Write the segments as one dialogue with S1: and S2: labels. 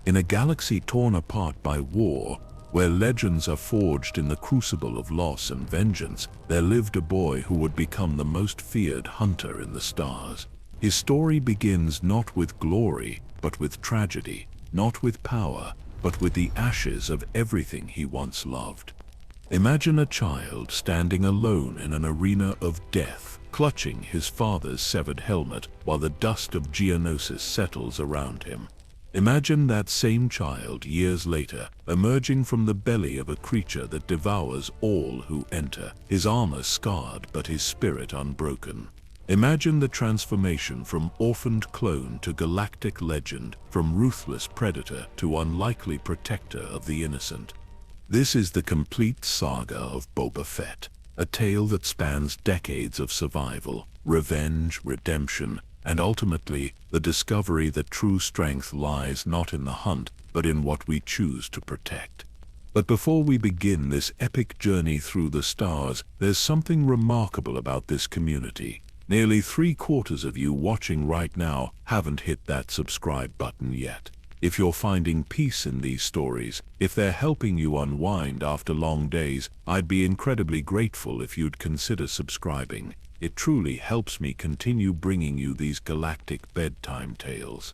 S1: In a galaxy torn apart by war, where legends are forged in the crucible of loss and vengeance, there lived a boy who would become the most feared hunter in the stars. His story begins not with glory, but with tragedy, not with power, but with the ashes of everything he once loved. Imagine a child standing alone in an arena of death, clutching his father's severed helmet while the dust of Geonosis settles around him. Imagine that same child years later, emerging from the belly of a creature that devours all who enter, his armor scarred but his spirit unbroken. Imagine the transformation from orphaned clone to galactic legend, from ruthless predator to unlikely protector of the innocent. This is the complete saga of Boba Fett, a tale that spans decades of survival, revenge, redemption, and ultimately the discovery that true strength lies not in the hunt, but in what we choose to protect. But before we begin this epic journey through the stars, there's something remarkable about this community. Nearly 3/4 of you watching right now haven't hit that subscribe button yet. If you're finding peace in these stories, if they're helping you unwind after long days, I'd be incredibly grateful if you'd consider subscribing. It truly helps me continue bringing you these galactic bedtime tales.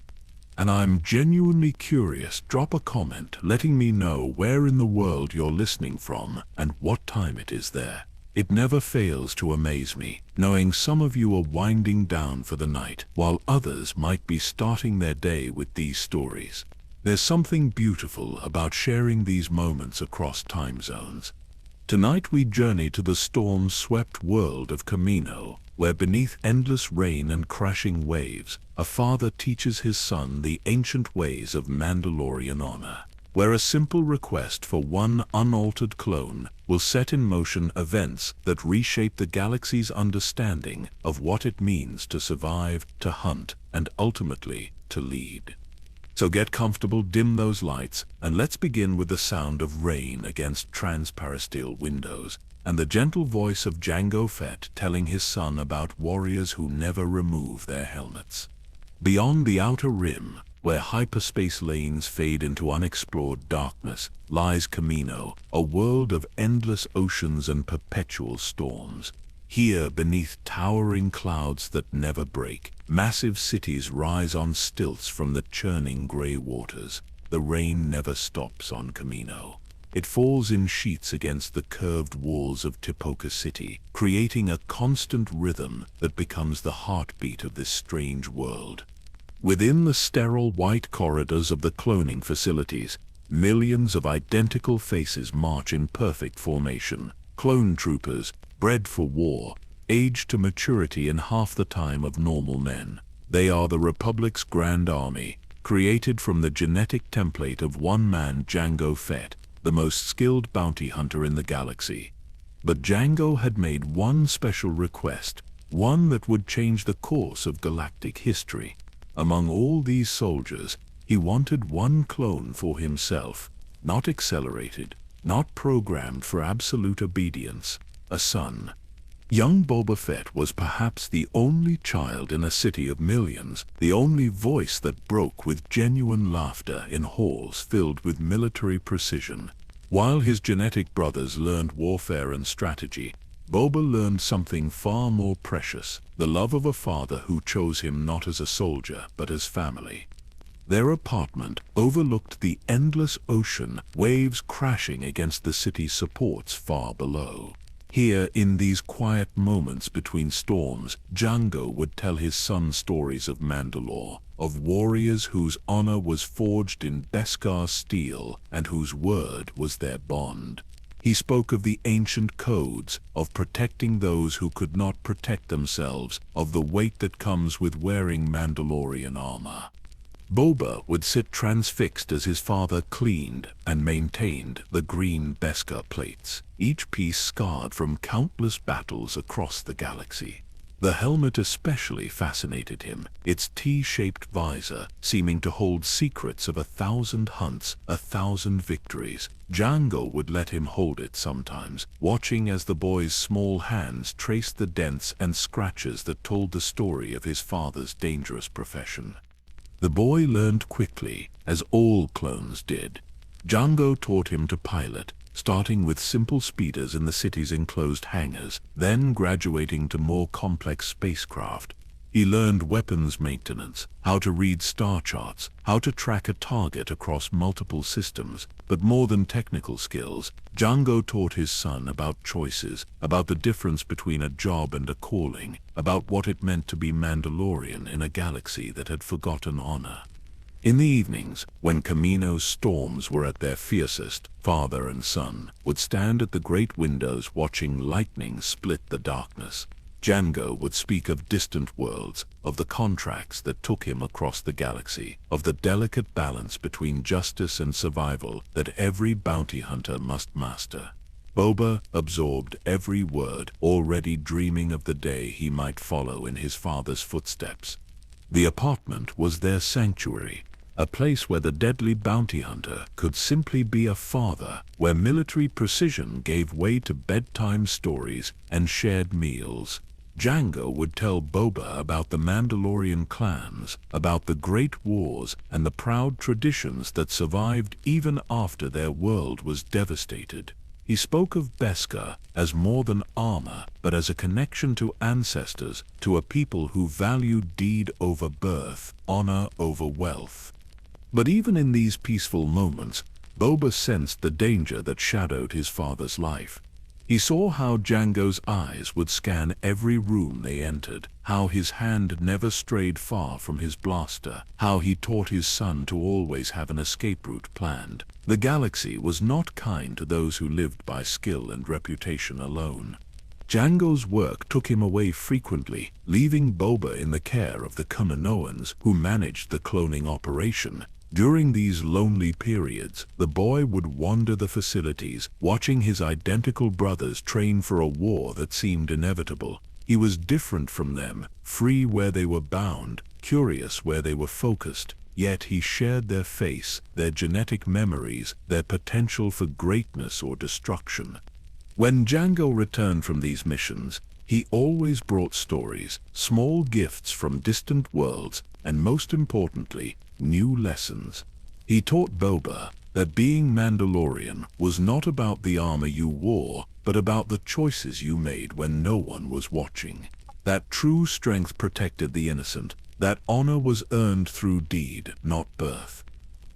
S1: And I'm genuinely curious. Drop a comment letting me know where in the world you're listening from and what time it is there. It never fails to amaze me, knowing some of you are winding down for the night, while others might be starting their day with these stories. There's something beautiful about sharing these moments across time zones. Tonight we journey to the storm-swept world of Kamino, where beneath endless rain and crashing waves, a father teaches his son the ancient ways of Mandalorian honor, where a simple request for one unaltered clone will set in motion events that reshape the galaxy's understanding of what it means to survive, to hunt, and ultimately to lead. So get comfortable, dim those lights, and let's begin with the sound of rain against transparisteel windows, and the gentle voice of Jango Fett telling his son about warriors who never remove their helmets. Beyond the outer rim, where hyperspace lanes fade into unexplored darkness, lies Kamino, a world of endless oceans and perpetual storms. Here, beneath towering clouds that never break, massive cities rise on stilts from the churning gray waters. The rain never stops on Kamino. It falls in sheets against the curved walls of Tipoca City, creating a constant rhythm that becomes the heartbeat of this strange world. Within the sterile white corridors of the cloning facilities, millions of identical faces march in perfect formation. Clone troopers, bred for war, aged to maturity in half the time of normal men. They are the Republic's Grand Army, created from the genetic template of one man, Jango Fett, the most skilled bounty hunter in the galaxy. But Jango had made one special request, one that would change the course of galactic history. Among all these soldiers, he wanted one clone for himself, not accelerated, not programmed for absolute obedience, a son. Young Boba Fett was perhaps the only child in a city of millions, the only voice that broke with genuine laughter in halls filled with military precision. While his genetic brothers learned warfare and strategy, Boba learned something far more precious, the love of a father who chose him not as a soldier but as family. Their apartment overlooked the endless ocean, waves crashing against the city's supports far below. Here, in these quiet moments between storms, Jango would tell his son stories of Mandalore, of warriors whose honor was forged in Beskar steel and whose word was their bond. He spoke of the ancient codes, of protecting those who could not protect themselves, of the weight that comes with wearing Mandalorian armor. Boba would sit transfixed as his father cleaned and maintained the green Beskar plates, each piece scarred from countless battles across the galaxy. The helmet especially fascinated him, its T-shaped visor seeming to hold secrets of 1,000 hunts, 1,000 victories. Jango would let him hold it sometimes, watching as the boy's small hands traced the dents and scratches that told the story of his father's dangerous profession. The boy learned quickly, as all clones did. Django taught him to pilot, starting with simple speeders in the city's enclosed hangars, then graduating to more complex spacecraft. He learned weapons maintenance, how to read star charts, how to track a target across multiple systems. But more than technical skills, Django taught his son about choices, about the difference between a job and a calling, about what it meant to be Mandalorian in a galaxy that had forgotten honor. In the evenings, when Kamino's storms were at their fiercest, father and son would stand at the great windows watching lightning split the darkness. Django would speak of distant worlds, of the contracts that took him across the galaxy, of the delicate balance between justice and survival that every bounty hunter must master. Boba absorbed every word, already dreaming of the day he might follow in his father's footsteps. The apartment was their sanctuary, a place where the deadly bounty hunter could simply be a father, where military precision gave way to bedtime stories and shared meals. Django would tell Boba about the Mandalorian clans, about the great wars and the proud traditions that survived even after their world was devastated. He spoke of Beskar as more than armor, but as a connection to ancestors, to a people who valued deed over birth, honor over wealth. But even in these peaceful moments, Boba sensed the danger that shadowed his father's life. He saw how Django's eyes would scan every room they entered, how his hand never strayed far from his blaster, how he taught his son to always have an escape route planned. The galaxy was not kind to those who lived by skill and reputation alone. Django's work took him away frequently, leaving Boba in the care of the Kaminoans who managed the cloning operation. During these lonely periods, the boy would wander the facilities, watching his identical brothers train for a war that seemed inevitable. He was different from them, free where they were bound, curious where they were focused, yet he shared their face, their genetic memories, their potential for greatness or destruction. When Django returned from these missions, he always brought stories, small gifts from distant worlds, and most importantly, new lessons. He taught Boba that being Mandalorian was not about the armor you wore, but about the choices you made when no one was watching. That true strength protected the innocent, that honor was earned through deed, not birth.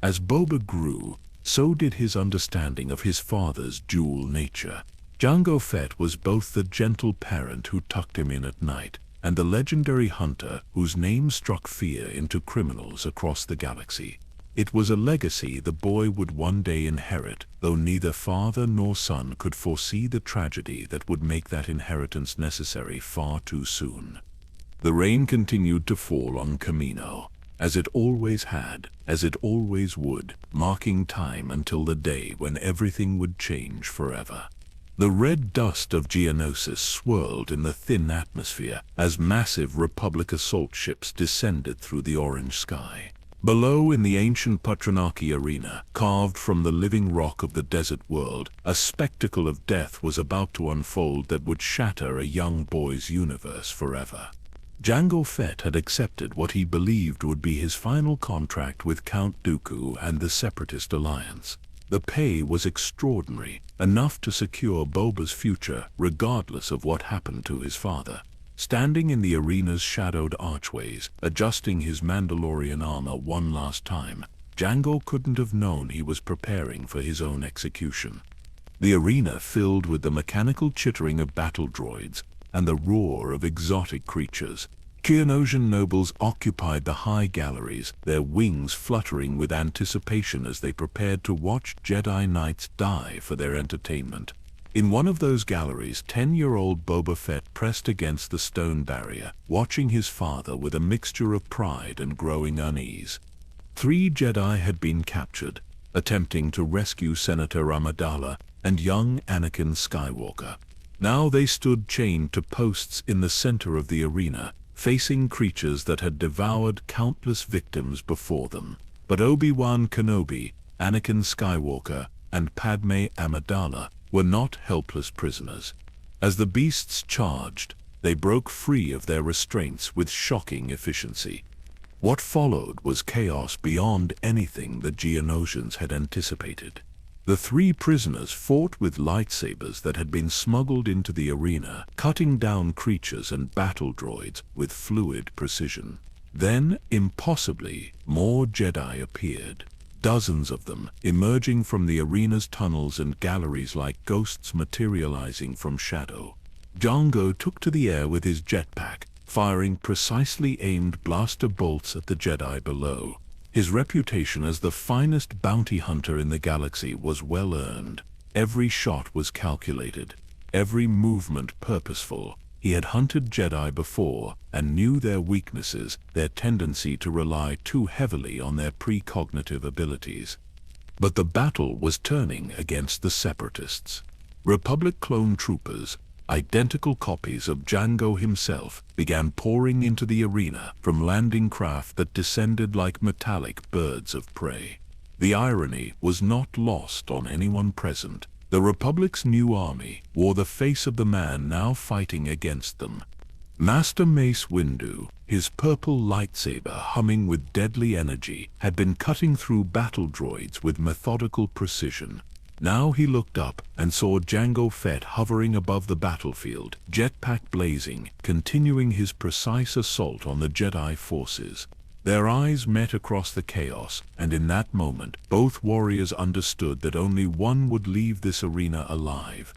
S1: As Boba grew, so did his understanding of his father's dual nature. Django Fett was both the gentle parent who tucked him in at night, and the legendary hunter whose name struck fear into criminals across the galaxy. It was a legacy the boy would one day inherit, though neither father nor son could foresee the tragedy that would make that inheritance necessary far too soon. The rain continued to fall on Kamino, as it always had, as it always would, marking time until the day when everything would change forever. The red dust of Geonosis swirled in the thin atmosphere as massive Republic assault ships descended through the orange sky. Below, in the ancient Patranaki arena, carved from the living rock of the desert world, a spectacle of death was about to unfold that would shatter a young boy's universe forever. Django Fett had accepted what he believed would be his final contract with Count Dooku and the Separatist Alliance. The pay was extraordinary, enough to secure Boba's future regardless of what happened to his father. Standing in the arena's shadowed archways, adjusting his Mandalorian armor one last time, Django couldn't have known he was preparing for his own execution. The arena filled with the mechanical chittering of battle droids and the roar of exotic creatures. Geonosian nobles occupied the high galleries, their wings fluttering with anticipation as they prepared to watch Jedi Knights die for their entertainment. In one of those galleries, 10-year-old Boba Fett pressed against the stone barrier, watching his father with a mixture of pride and growing unease. 3 Jedi had been captured, attempting to rescue Senator Amidala and young Anakin Skywalker. Now they stood chained to posts in the center of the arena, facing creatures that had devoured countless victims before them. But Obi-Wan Kenobi, Anakin Skywalker, and Padme Amidala were not helpless prisoners. As the beasts charged, they broke free of their restraints with shocking efficiency. What followed was chaos beyond anything the Geonosians had anticipated. The three prisoners fought with lightsabers that had been smuggled into the arena, cutting down creatures and battle droids with fluid precision. Then, impossibly, more Jedi appeared. Dozens of them, emerging from the arena's tunnels and galleries like ghosts materializing from shadow. Jango took to the air with his jetpack, firing precisely aimed blaster bolts at the Jedi below. His reputation as the finest bounty hunter in the galaxy was well earned. Every shot was calculated, every movement purposeful. He had hunted Jedi before and knew their weaknesses, their tendency to rely too heavily on their precognitive abilities. But the battle was turning against the Separatists. Republic clone troopers, identical copies of Jango himself, began pouring into the arena from landing craft that descended like metallic birds of prey. The irony was not lost on anyone present. The Republic's new army wore the face of the man now fighting against them. Master Mace Windu, his purple lightsaber humming with deadly energy, had been cutting through battle droids with methodical precision. Now he looked up and saw Jango Fett hovering above the battlefield, jetpack blazing, continuing his precise assault on the Jedi forces. Their eyes met across the chaos, and in that moment, both warriors understood that only one would leave this arena alive.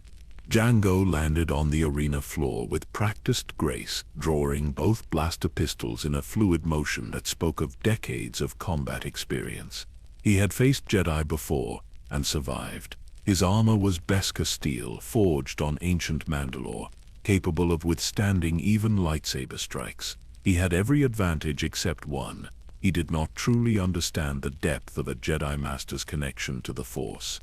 S1: Jango landed on the arena floor with practiced grace, drawing both blaster pistols in a fluid motion that spoke of decades of combat experience. He had faced Jedi before, and survived. His armor was Beskar steel, forged on ancient Mandalore, capable of withstanding even lightsaber strikes. He had every advantage except one. He did not truly understand the depth of a Jedi Master's connection to the Force.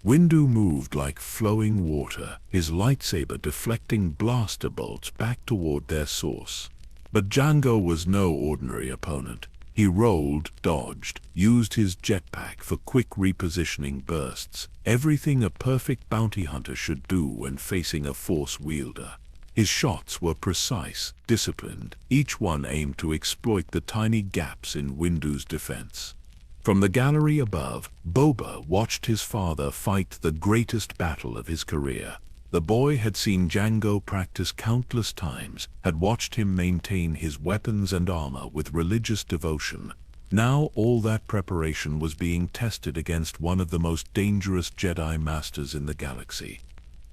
S1: Windu moved like flowing water, his lightsaber deflecting blaster bolts back toward their source. But Jango was no ordinary opponent. He rolled, dodged, used his jetpack for quick repositioning bursts, everything a perfect bounty hunter should do when facing a Force wielder. His shots were precise, disciplined, each one aimed to exploit the tiny gaps in Windu's defense. From the gallery above, Boba watched his father fight the greatest battle of his career. The boy had seen Jango practice countless times, had watched him maintain his weapons and armor with religious devotion. Now all that preparation was being tested against one of the most dangerous Jedi Masters in the galaxy.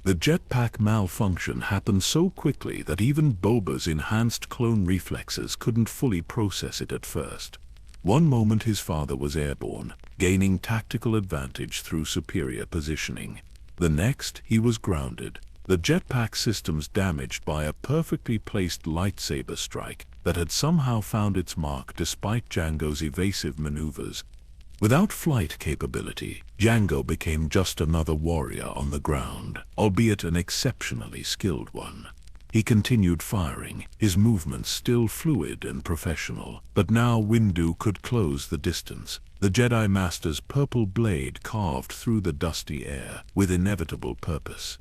S1: The jetpack malfunction happened so quickly that even Boba's enhanced clone reflexes couldn't fully process it at first. One moment his father was airborne, gaining tactical advantage through superior positioning. The next, he was grounded, the jetpack systems damaged by a perfectly placed lightsaber strike that had somehow found its mark despite Jango's evasive maneuvers. Without flight capability, Jango became just another warrior on the ground, albeit an exceptionally skilled one. He continued firing, his movements still fluid and professional, but now Windu could close the distance. The Jedi Master's purple blade carved through the dusty air with inevitable purpose.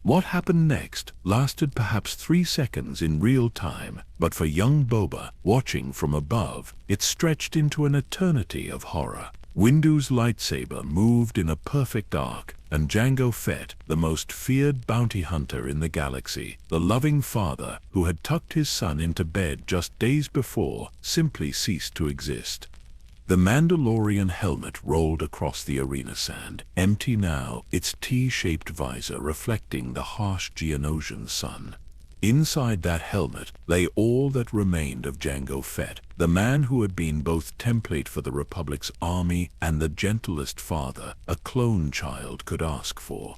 S1: What happened next lasted perhaps 3 seconds in real time, but for young Boba, watching from above, it stretched into an eternity of horror. Windu's lightsaber moved in a perfect arc, and Jango Fett, the most feared bounty hunter in the galaxy, the loving father who had tucked his son into bed just days before, simply ceased to exist. The Mandalorian helmet rolled across the arena sand, empty now, its T-shaped visor reflecting the harsh Geonosian sun. Inside that helmet lay all that remained of Jango Fett, the man who had been both template for the Republic's army and the gentlest father a clone child could ask for.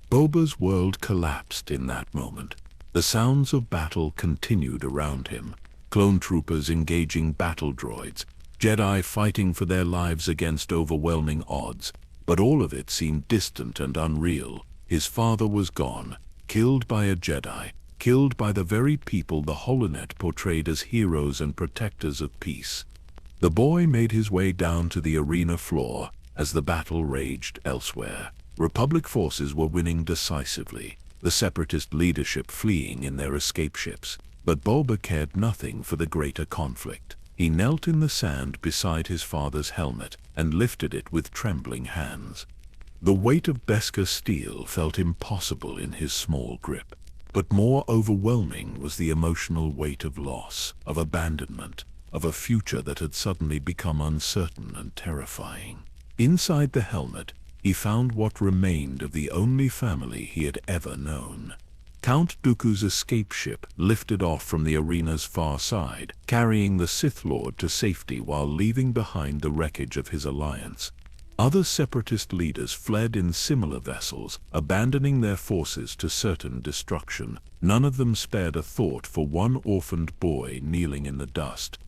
S1: Boba's world collapsed in that moment. The sounds of battle continued around him. Clone troopers engaging battle droids, Jedi fighting for their lives against overwhelming odds, but all of it seemed distant and unreal. His father was gone, killed by a Jedi, killed by the very people the Holonet portrayed as heroes and protectors of peace. The boy made his way down to the arena floor as the battle raged elsewhere. Republic forces were winning decisively, the Separatist leadership fleeing in their escape ships, but Boba cared nothing for the greater conflict. He knelt in the sand beside his father's helmet and lifted it with trembling hands. The weight of Beskar steel felt impossible in his small grip, but more overwhelming was the emotional weight of loss, of abandonment, of a future that had suddenly become uncertain and terrifying. Inside the helmet, he found what remained of the only family he had ever known. Count Dooku's escape ship lifted off from the arena's far side, carrying the Sith Lord to safety while leaving behind the wreckage of his alliance. Other separatist leaders fled in similar vessels, abandoning their forces to certain destruction. None of them spared a thought for one orphaned boy kneeling in the dust.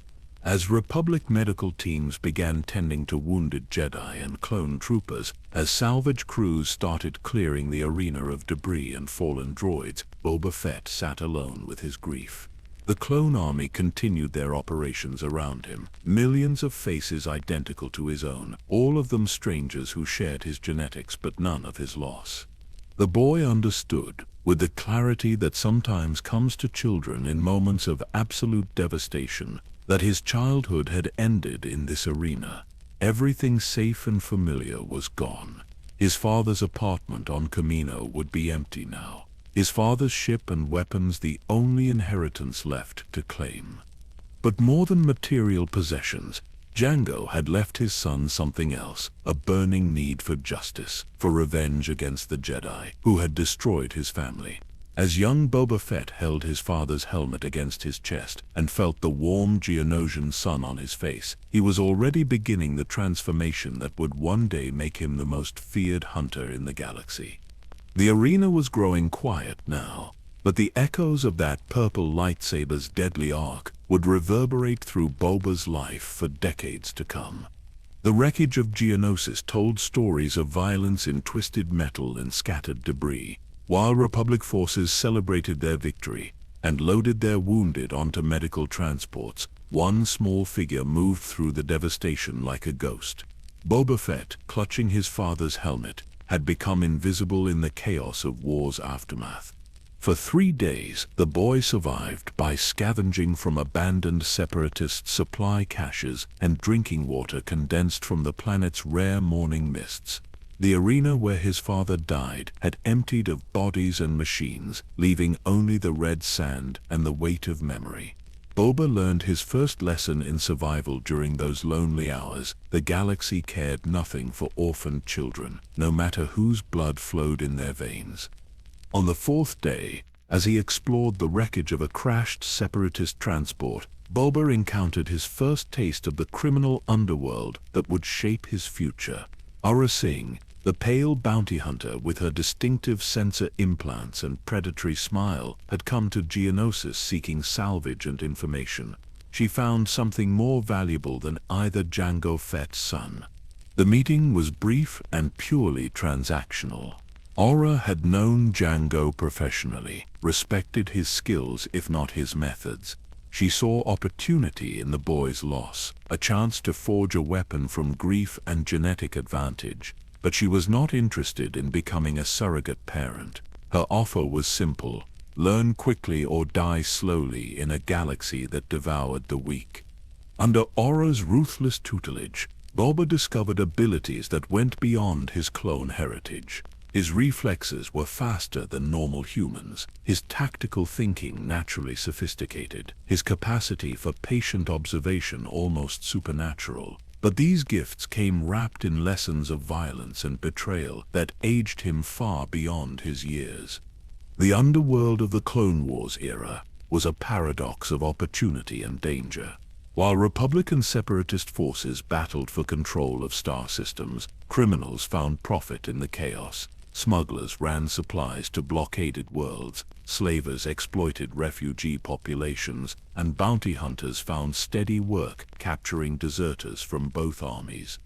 S1: As Republic medical teams began tending to wounded Jedi and clone troopers, as salvage crews started clearing the arena of debris and fallen droids, Boba Fett sat alone with his grief. The clone army continued their operations around him, millions of faces identical to his own, all of them strangers who shared his genetics but none of his loss. The boy understood, with the clarity that sometimes comes to children in moments of absolute devastation, that his childhood had ended in this arena. Everything safe and familiar was gone. His father's apartment on Kamino would be empty now. His father's ship and weapons the only inheritance left to claim. But more than material possessions, Jango had left his son something else, a burning need for justice, for revenge against the Jedi who had destroyed his family. As young Boba Fett held his father's helmet against his chest and felt the warm Geonosian sun on his face, he was already beginning the transformation that would one day make him the most feared hunter in the galaxy. The arena was growing quiet now, but the echoes of that purple lightsaber's deadly arc would reverberate through Boba's life for decades to come. The wreckage of Geonosis told stories of violence in twisted metal and scattered debris, while Republic forces celebrated their victory and loaded their wounded onto medical transports. One small figure moved through the devastation like a ghost. Boba Fett, clutching his father's helmet, had become invisible in the chaos of war's aftermath. For 3 days, the boy survived by scavenging from abandoned separatist supply caches and drinking water condensed from the planet's rare morning mists. The arena where his father died had emptied of bodies and machines, leaving only the red sand and the weight of memory. Boba learned his first lesson in survival during those lonely hours. The galaxy cared nothing for orphaned children, no matter whose blood flowed in their veins. On the 4th day, as he explored the wreckage of a crashed separatist transport, Boba encountered his first taste of the criminal underworld that would shape his future. Aurra Sing, the pale bounty hunter with her distinctive sensor implants and predatory smile, had come to Geonosis seeking salvage and information. She found something more valuable than either Jango Fett's son. The meeting was brief and purely transactional. Aurra had known Jango professionally, respected his skills if not his methods. She saw opportunity in the boy's loss, a chance to forge a weapon from grief and genetic advantage. But she was not interested in becoming a surrogate parent. Her offer was simple: learn quickly or die slowly in a galaxy that devoured the weak. Under Aurra's ruthless tutelage, Boba discovered abilities that went beyond his clone heritage. His reflexes were faster than normal humans, his tactical thinking naturally sophisticated, his capacity for patient observation almost supernatural. But these gifts came wrapped in lessons of violence and betrayal that aged him far beyond his years. The underworld of the Clone Wars era was a paradox of opportunity and danger. While Republic and Separatist forces battled for control of star systems, criminals found profit in the chaos. Smugglers ran supplies to blockaded worlds, slavers exploited refugee populations, and bounty hunters found steady work capturing deserters from both armies.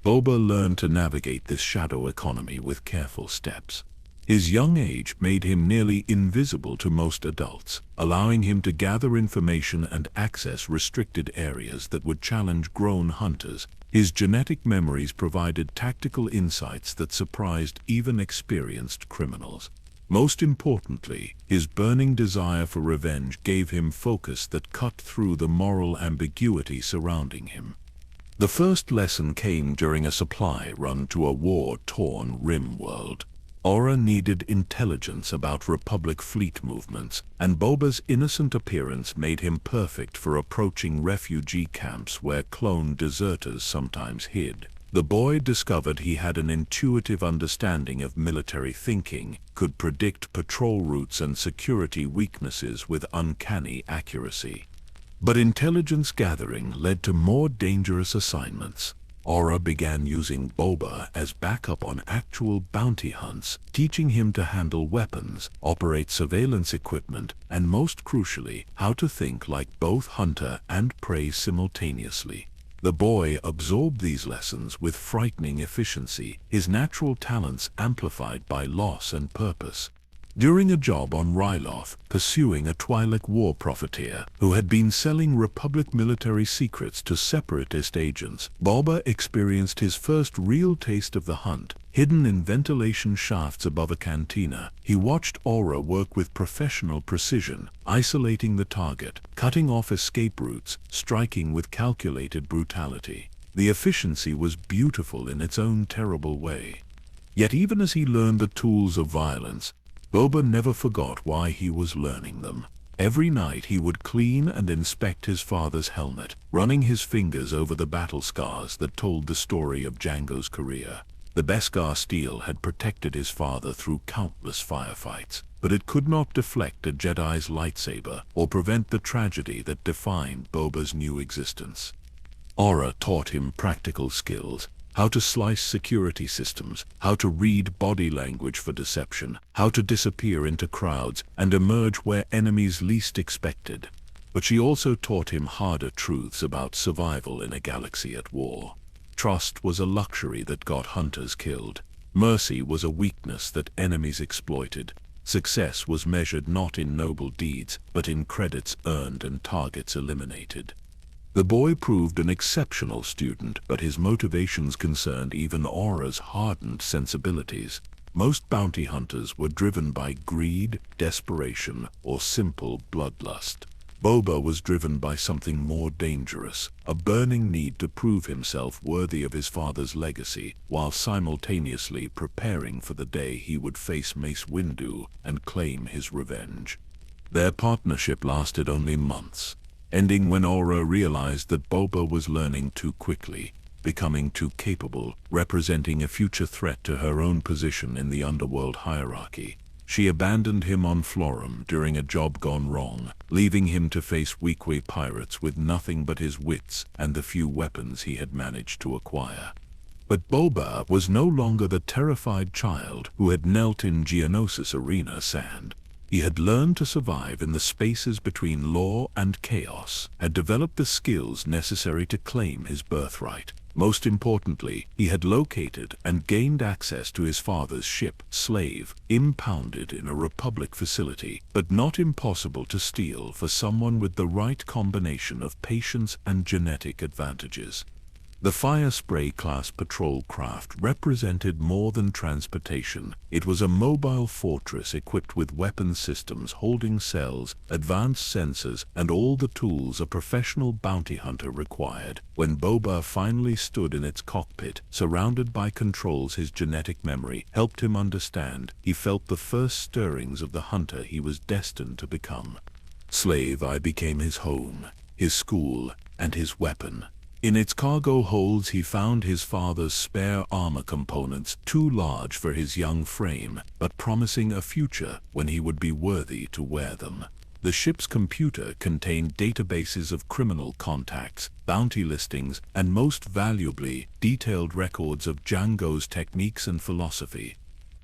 S1: Boba learned to navigate this shadow economy with careful steps. His young age made him nearly invisible to most adults, allowing him to gather information and access restricted areas that would challenge grown hunters. His genetic memories provided tactical insights that surprised even experienced criminals. Most importantly, his burning desire for revenge gave him focus that cut through the moral ambiguity surrounding him. The first lesson came during a supply run to a war-torn Rim world. Aura needed intelligence about Republic fleet movements, and Boba's innocent appearance made him perfect for approaching refugee camps where clone deserters sometimes hid. The boy discovered he had an intuitive understanding of military thinking, could predict patrol routes and security weaknesses with uncanny accuracy. But intelligence gathering led to more dangerous assignments. Aura began using Boba as backup on actual bounty hunts, teaching him to handle weapons, operate surveillance equipment, and most crucially, how to think like both hunter and prey simultaneously. The boy absorbed these lessons with frightening efficiency, his natural talents amplified by loss and purpose. During a job on Ryloth, pursuing a Twi'lek war profiteer who had been selling Republic military secrets to separatist agents, Boba experienced his first real taste of the hunt. Hidden in ventilation shafts above a cantina, he watched Aura work with professional precision, isolating the target, cutting off escape routes, striking with calculated brutality. The efficiency was beautiful in its own terrible way. Yet even as he learned the tools of violence, Boba never forgot why he was learning them. Every night he would clean and inspect his father's helmet, running his fingers over the battle scars that told the story of Jango's career. The Beskar steel had protected his father through countless firefights, but it could not deflect a Jedi's lightsaber or prevent the tragedy that defined Boba's new existence. Aura taught him practical skills, how to slice security systems, how to read body language for deception, how to disappear into crowds and emerge where enemies least expected. But she also taught him harder truths about survival in a galaxy at war. Trust was a luxury that got hunters killed. Mercy was a weakness that enemies exploited. Success was measured not in noble deeds, but in credits earned and targets eliminated. The boy proved an exceptional student, but his motivations concerned even Aura's hardened sensibilities. Most bounty hunters were driven by greed, desperation, or simple bloodlust. Boba was driven by something more dangerous, a burning need to prove himself worthy of his father's legacy, while simultaneously preparing for the day he would face Mace Windu and claim his revenge. Their partnership lasted only months, ending when Aura realized that Boba was learning too quickly, becoming too capable, representing a future threat to her own position in the underworld hierarchy. She abandoned him on Florum during a job gone wrong, leaving him to face Weequay pirates with nothing but his wits and the few weapons he had managed to acquire. But Boba was no longer the terrified child who had knelt in Geonosis arena sand. He had learned to survive in the spaces between law and chaos, had developed the skills necessary to claim his birthright. Most importantly, he had located and gained access to his father's ship, Slave, impounded in a Republic facility, but not impossible to steal for someone with the right combination of patience and genetic advantages. The Fire Spray-class patrol craft represented more than transportation. It was a mobile fortress equipped with weapon systems, holding cells, advanced sensors, and all the tools a professional bounty hunter required. When Boba finally stood in its cockpit, surrounded by controls his genetic memory helped him understand, he felt the first stirrings of the hunter he was destined to become. Slave I became his home, his school, and his weapon. In its cargo holds he found his father's spare armor components, too large for his young frame, but promising a future when he would be worthy to wear them. The ship's computer contained databases of criminal contacts, bounty listings, and most valuably, detailed records of Jango's techniques and philosophy.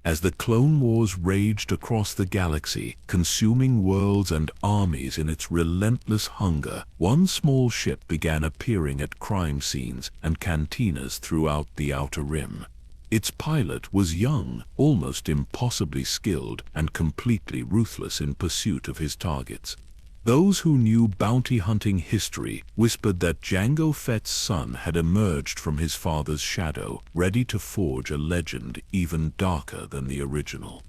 S1: As the Clone Wars raged across the galaxy, consuming worlds and armies in its relentless hunger, one small ship began appearing at crime scenes and cantinas throughout the Outer Rim. Its pilot was young, almost impossibly skilled, and completely ruthless in pursuit of his targets. Those who knew bounty hunting history whispered that Jango Fett's son had emerged from his father's shadow, ready to forge a legend even darker than the original.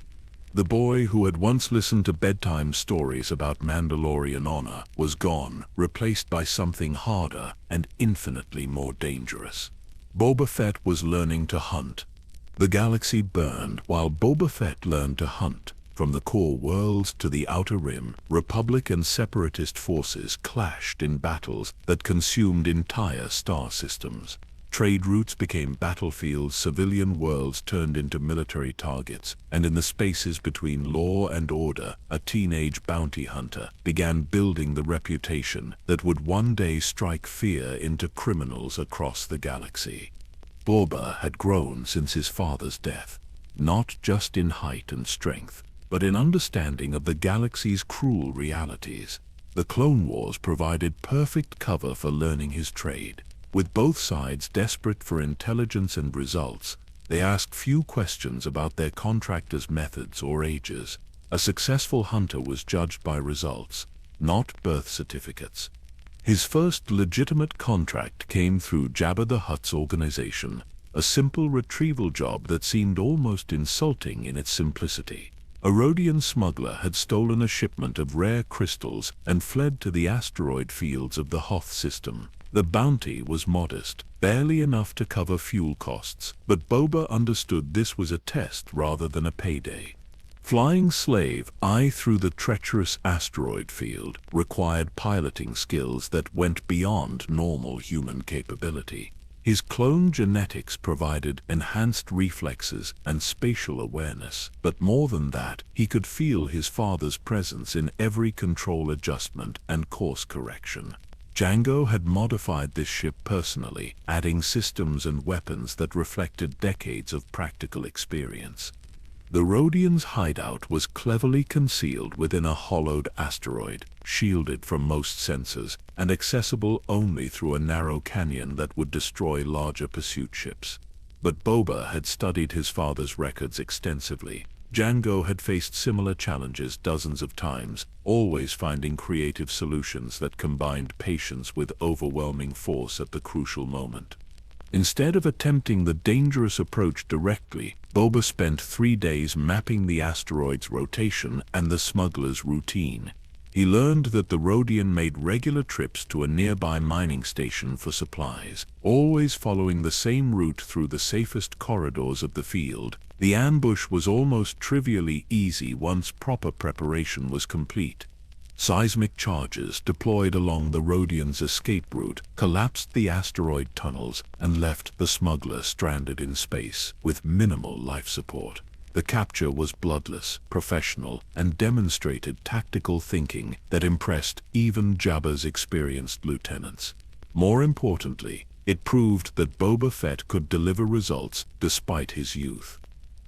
S1: The boy who had once listened to bedtime stories about Mandalorian honor was gone, replaced by something harder and infinitely more dangerous. Boba Fett was learning to hunt. The galaxy burned while Boba Fett learned to hunt. From the core worlds to the outer rim, Republic and Separatist forces clashed in battles that consumed entire star systems. Trade routes became battlefields, civilian worlds turned into military targets, and in the spaces between law and order, a teenage bounty hunter began building the reputation that would one day strike fear into criminals across the galaxy. Boba had grown since his father's death, not just in height and strength, but in understanding of the galaxy's cruel realities. The Clone Wars provided perfect cover for learning his trade. With both sides desperate for intelligence and results, they asked few questions about their contractors' methods or ages. A successful hunter was judged by results, not birth certificates. His first legitimate contract came through Jabba the Hutt's organization, a simple retrieval job that seemed almost insulting in its simplicity. A Rodian smuggler had stolen a shipment of rare crystals and fled to the asteroid fields of the Hoth system. The bounty was modest, barely enough to cover fuel costs, but Boba understood this was a test rather than a payday. Flying slave eye through the treacherous asteroid field required piloting skills that went beyond normal human capability. His clone genetics provided enhanced reflexes and spatial awareness, but more than that, he could feel his father's presence in every control adjustment and course correction. Jango had modified this ship personally, adding systems and weapons that reflected decades of practical experience. The Rodians' hideout was cleverly concealed within a hollowed asteroid, shielded from most sensors, and accessible only through a narrow canyon that would destroy larger pursuit ships. But Boba had studied his father's records extensively. Jango had faced similar challenges dozens of times, always finding creative solutions that combined patience with overwhelming force at the crucial moment. Instead of attempting the dangerous approach directly, Boba spent 3 days mapping the asteroid's rotation and the smuggler's routine. He learned that the Rodian made regular trips to a nearby mining station for supplies, always following the same route through the safest corridors of the field. The ambush was almost trivially easy once proper preparation was complete. Seismic charges deployed along the Rodians' escape route collapsed the asteroid tunnels and left the smuggler stranded in space with minimal life support. The capture was bloodless, professional, and demonstrated tactical thinking that impressed even Jabba's experienced lieutenants. More importantly, it proved that Boba Fett could deliver results despite his youth.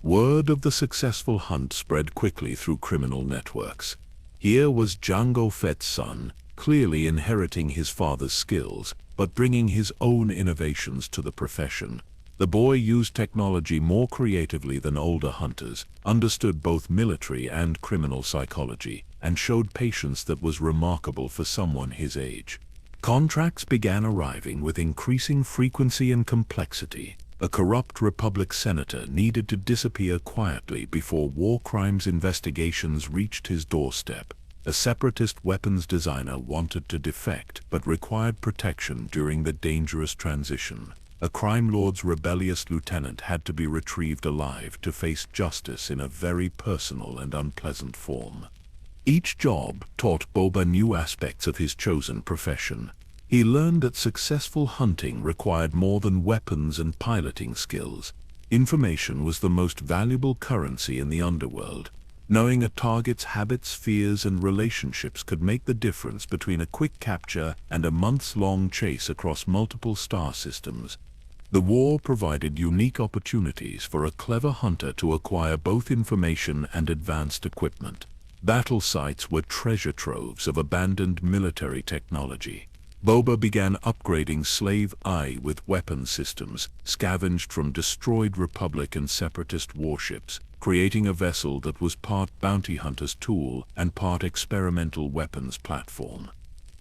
S1: Word of the successful hunt spread quickly through criminal networks. Here was Jango Fett's son, clearly inheriting his father's skills, but bringing his own innovations to the profession. The boy used technology more creatively than older hunters, understood both military and criminal psychology, and showed patience that was remarkable for someone his age. Contracts began arriving with increasing frequency and complexity. A corrupt Republic senator needed to disappear quietly before war crimes investigations reached his doorstep. A separatist weapons designer wanted to defect but required protection during the dangerous transition. A crime lord's rebellious lieutenant had to be retrieved alive to face justice in a very personal and unpleasant form. Each job taught Boba new aspects of his chosen profession. He learned that successful hunting required more than weapons and piloting skills. Information was the most valuable currency in the underworld. Knowing a target's habits, fears, and relationships could make the difference between a quick capture and a months-long chase across multiple star systems. The war provided unique opportunities for a clever hunter to acquire both information and advanced equipment. Battle sites were treasure troves of abandoned military technology. Boba began upgrading Slave I with weapon systems scavenged from destroyed Republic and Separatist warships, creating a vessel that was part bounty hunter's tool and part experimental weapons platform.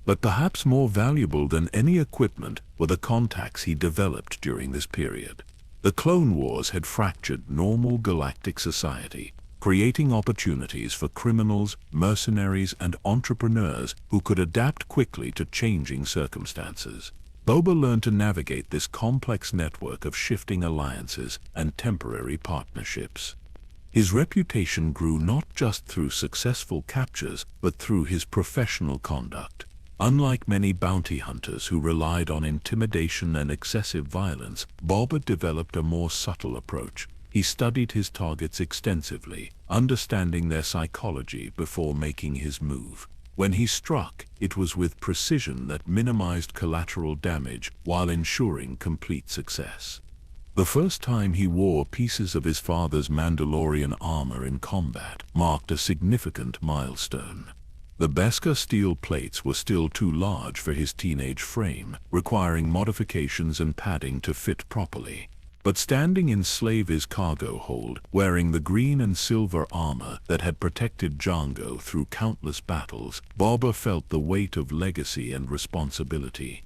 S1: But perhaps more valuable than any equipment were the contacts he developed during this period. The Clone Wars had fractured normal galactic society. creating opportunities for criminals, mercenaries, and entrepreneurs who could adapt quickly to changing circumstances. Boba learned to navigate this complex network of shifting alliances and temporary partnerships. His reputation grew not just through successful captures, but through his professional conduct. Unlike many bounty hunters who relied on intimidation and excessive violence, Boba developed a more subtle approach. He studied his targets extensively, understanding their psychology before making his move. When he struck, it was with precision that minimized collateral damage while ensuring complete success. The first time he wore pieces of his father's Mandalorian armor in combat marked a significant milestone. The Beskar steel plates were still too large for his teenage frame, requiring modifications and padding to fit properly. But standing in Slave's cargo hold, wearing the green and silver armor that had protected Django through countless battles, Boba felt the weight of legacy and responsibility.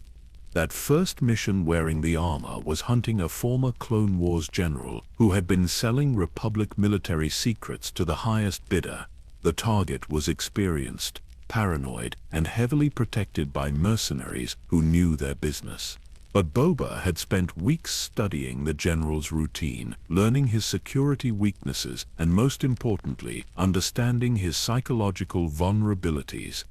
S1: That first mission wearing the armor was hunting a former Clone Wars general who had been selling Republic military secrets to the highest bidder. The target was experienced, paranoid, and heavily protected by mercenaries who knew their business. But Boba had spent weeks studying the general's routine, learning his security weaknesses, and most importantly, understanding his psychological vulnerabilities.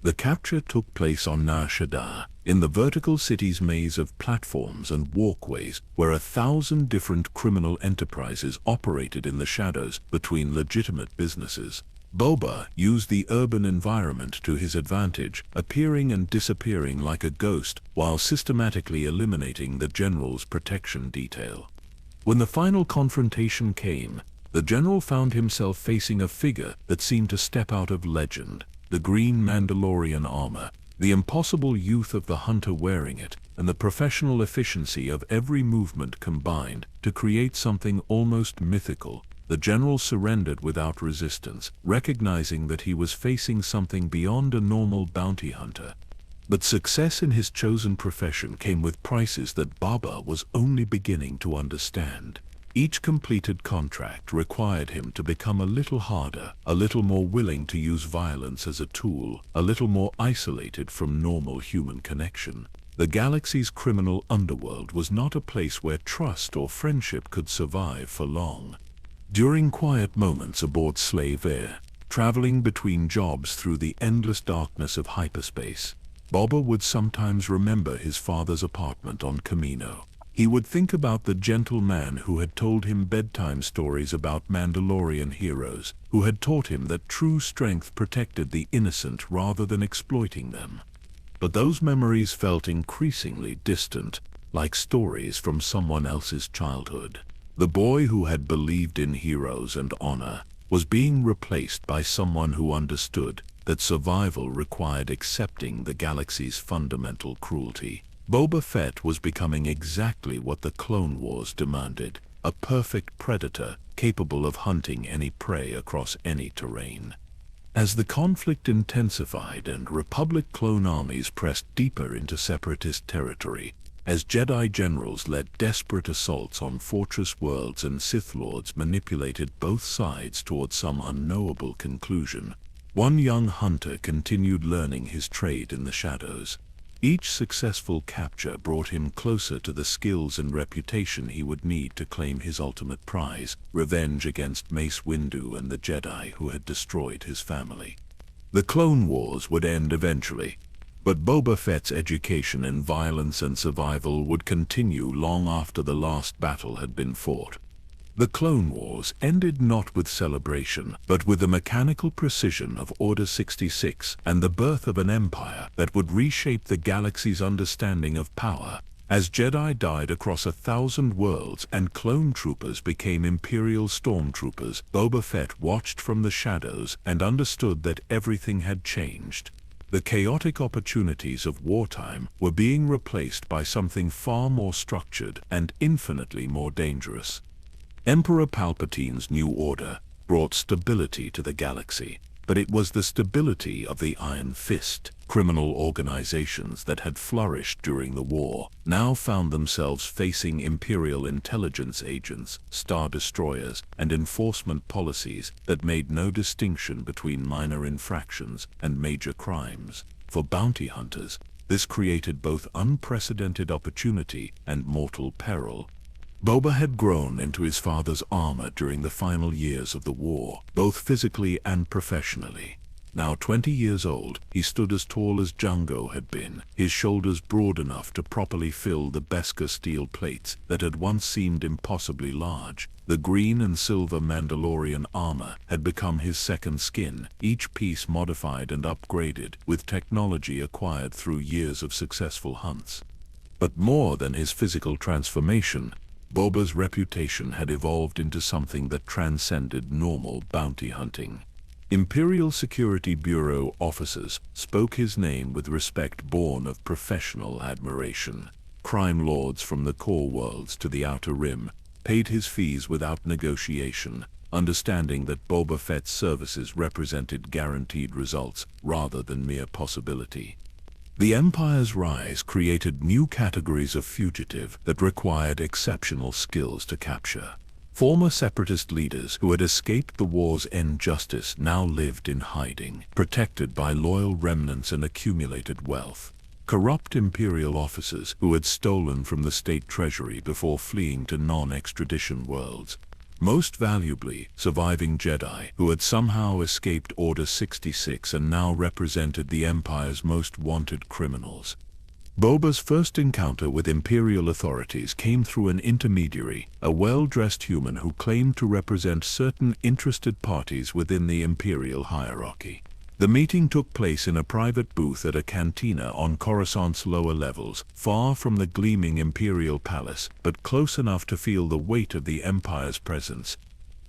S1: The capture took place on Nar Shaddaa, in the vertical city's maze of platforms and walkways where 1,000 different criminal enterprises operated in the shadows between legitimate businesses. Boba used the urban environment to his advantage, appearing and disappearing like a ghost while systematically eliminating the general's protection detail. When the final confrontation came, the general found himself facing a figure that seemed to step out of legend. The green Mandalorian armor, the impossible youth of the hunter wearing it, and the professional efficiency of every movement combined to create something almost mythical. The general surrendered without resistance, recognizing that he was facing something beyond a normal bounty hunter. But success in his chosen profession came with prices that Boba was only beginning to understand. Each completed contract required him to become a little harder, a little more willing to use violence as a tool, a little more isolated from normal human connection. The galaxy's criminal underworld was not a place where trust or friendship could survive for long. During quiet moments aboard Slave Air, traveling between jobs through the endless darkness of hyperspace, Boba would sometimes remember his father's apartment on Kamino. He would think about the gentle man who had told him bedtime stories about Mandalorian heroes, who had taught him that true strength protected the innocent rather than exploiting them. But those memories felt increasingly distant, like stories from someone else's childhood. The boy who had believed in heroes and honor was being replaced by someone who understood that survival required accepting the galaxy's fundamental cruelty. Boba Fett was becoming exactly what the Clone Wars demanded, a perfect predator capable of hunting any prey across any terrain. As the conflict intensified and Republic clone armies pressed deeper into Separatist territory, as Jedi generals led desperate assaults on fortress worlds and Sith Lords manipulated both sides toward some unknowable conclusion, one young hunter continued learning his trade in the shadows. Each successful capture brought him closer to the skills and reputation he would need to claim his ultimate prize, revenge against Mace Windu and the Jedi who had destroyed his family. The Clone Wars would end eventually, but Boba Fett's education in violence and survival would continue long after the last battle had been fought. The Clone Wars ended not with celebration, but with the mechanical precision of Order 66 and the birth of an empire that would reshape the galaxy's understanding of power. As Jedi died across 1,000 worlds and clone troopers became Imperial stormtroopers, Boba Fett watched from the shadows and understood that everything had changed. The chaotic opportunities of wartime were being replaced by something far more structured and infinitely more dangerous. Emperor Palpatine's new order brought stability to the galaxy, but it was the stability of the Iron Fist, Criminal organizations that had flourished during the war now found themselves facing Imperial intelligence agents, star destroyers, and enforcement policies that made no distinction between minor infractions and major crimes. For bounty hunters, this created both unprecedented opportunity and mortal peril. Boba had grown into his father's armor during the final years of the war, both physically and professionally. Now 20 years old, he stood as tall as Django had been, his shoulders broad enough to properly fill the Beskar steel plates that had once seemed impossibly large. The green and silver Mandalorian armor had become his second skin, each piece modified and upgraded with technology acquired through years of successful hunts. But more than his physical transformation, Boba's reputation had evolved into something that transcended normal bounty hunting. Imperial Security Bureau officers spoke his name with respect born of professional admiration. Crime lords from the core worlds to the Outer Rim paid his fees without negotiation, understanding that Boba Fett's services represented guaranteed results rather than mere possibility. The Empire's rise created new categories of fugitive that required exceptional skills to capture. Former separatist leaders who had escaped the war's injustice now lived in hiding, protected by loyal remnants and accumulated wealth. Corrupt Imperial officers who had stolen from the state treasury before fleeing to non-extradition worlds. Most valuably, surviving Jedi who had somehow escaped Order 66 and now represented the Empire's most wanted criminals. Boba's first encounter with Imperial authorities came through an intermediary, a well-dressed human who claimed to represent certain interested parties within the Imperial hierarchy. The meeting took place in a private booth at a cantina on Coruscant's lower levels, far from the gleaming Imperial palace, but close enough to feel the weight of the Empire's presence.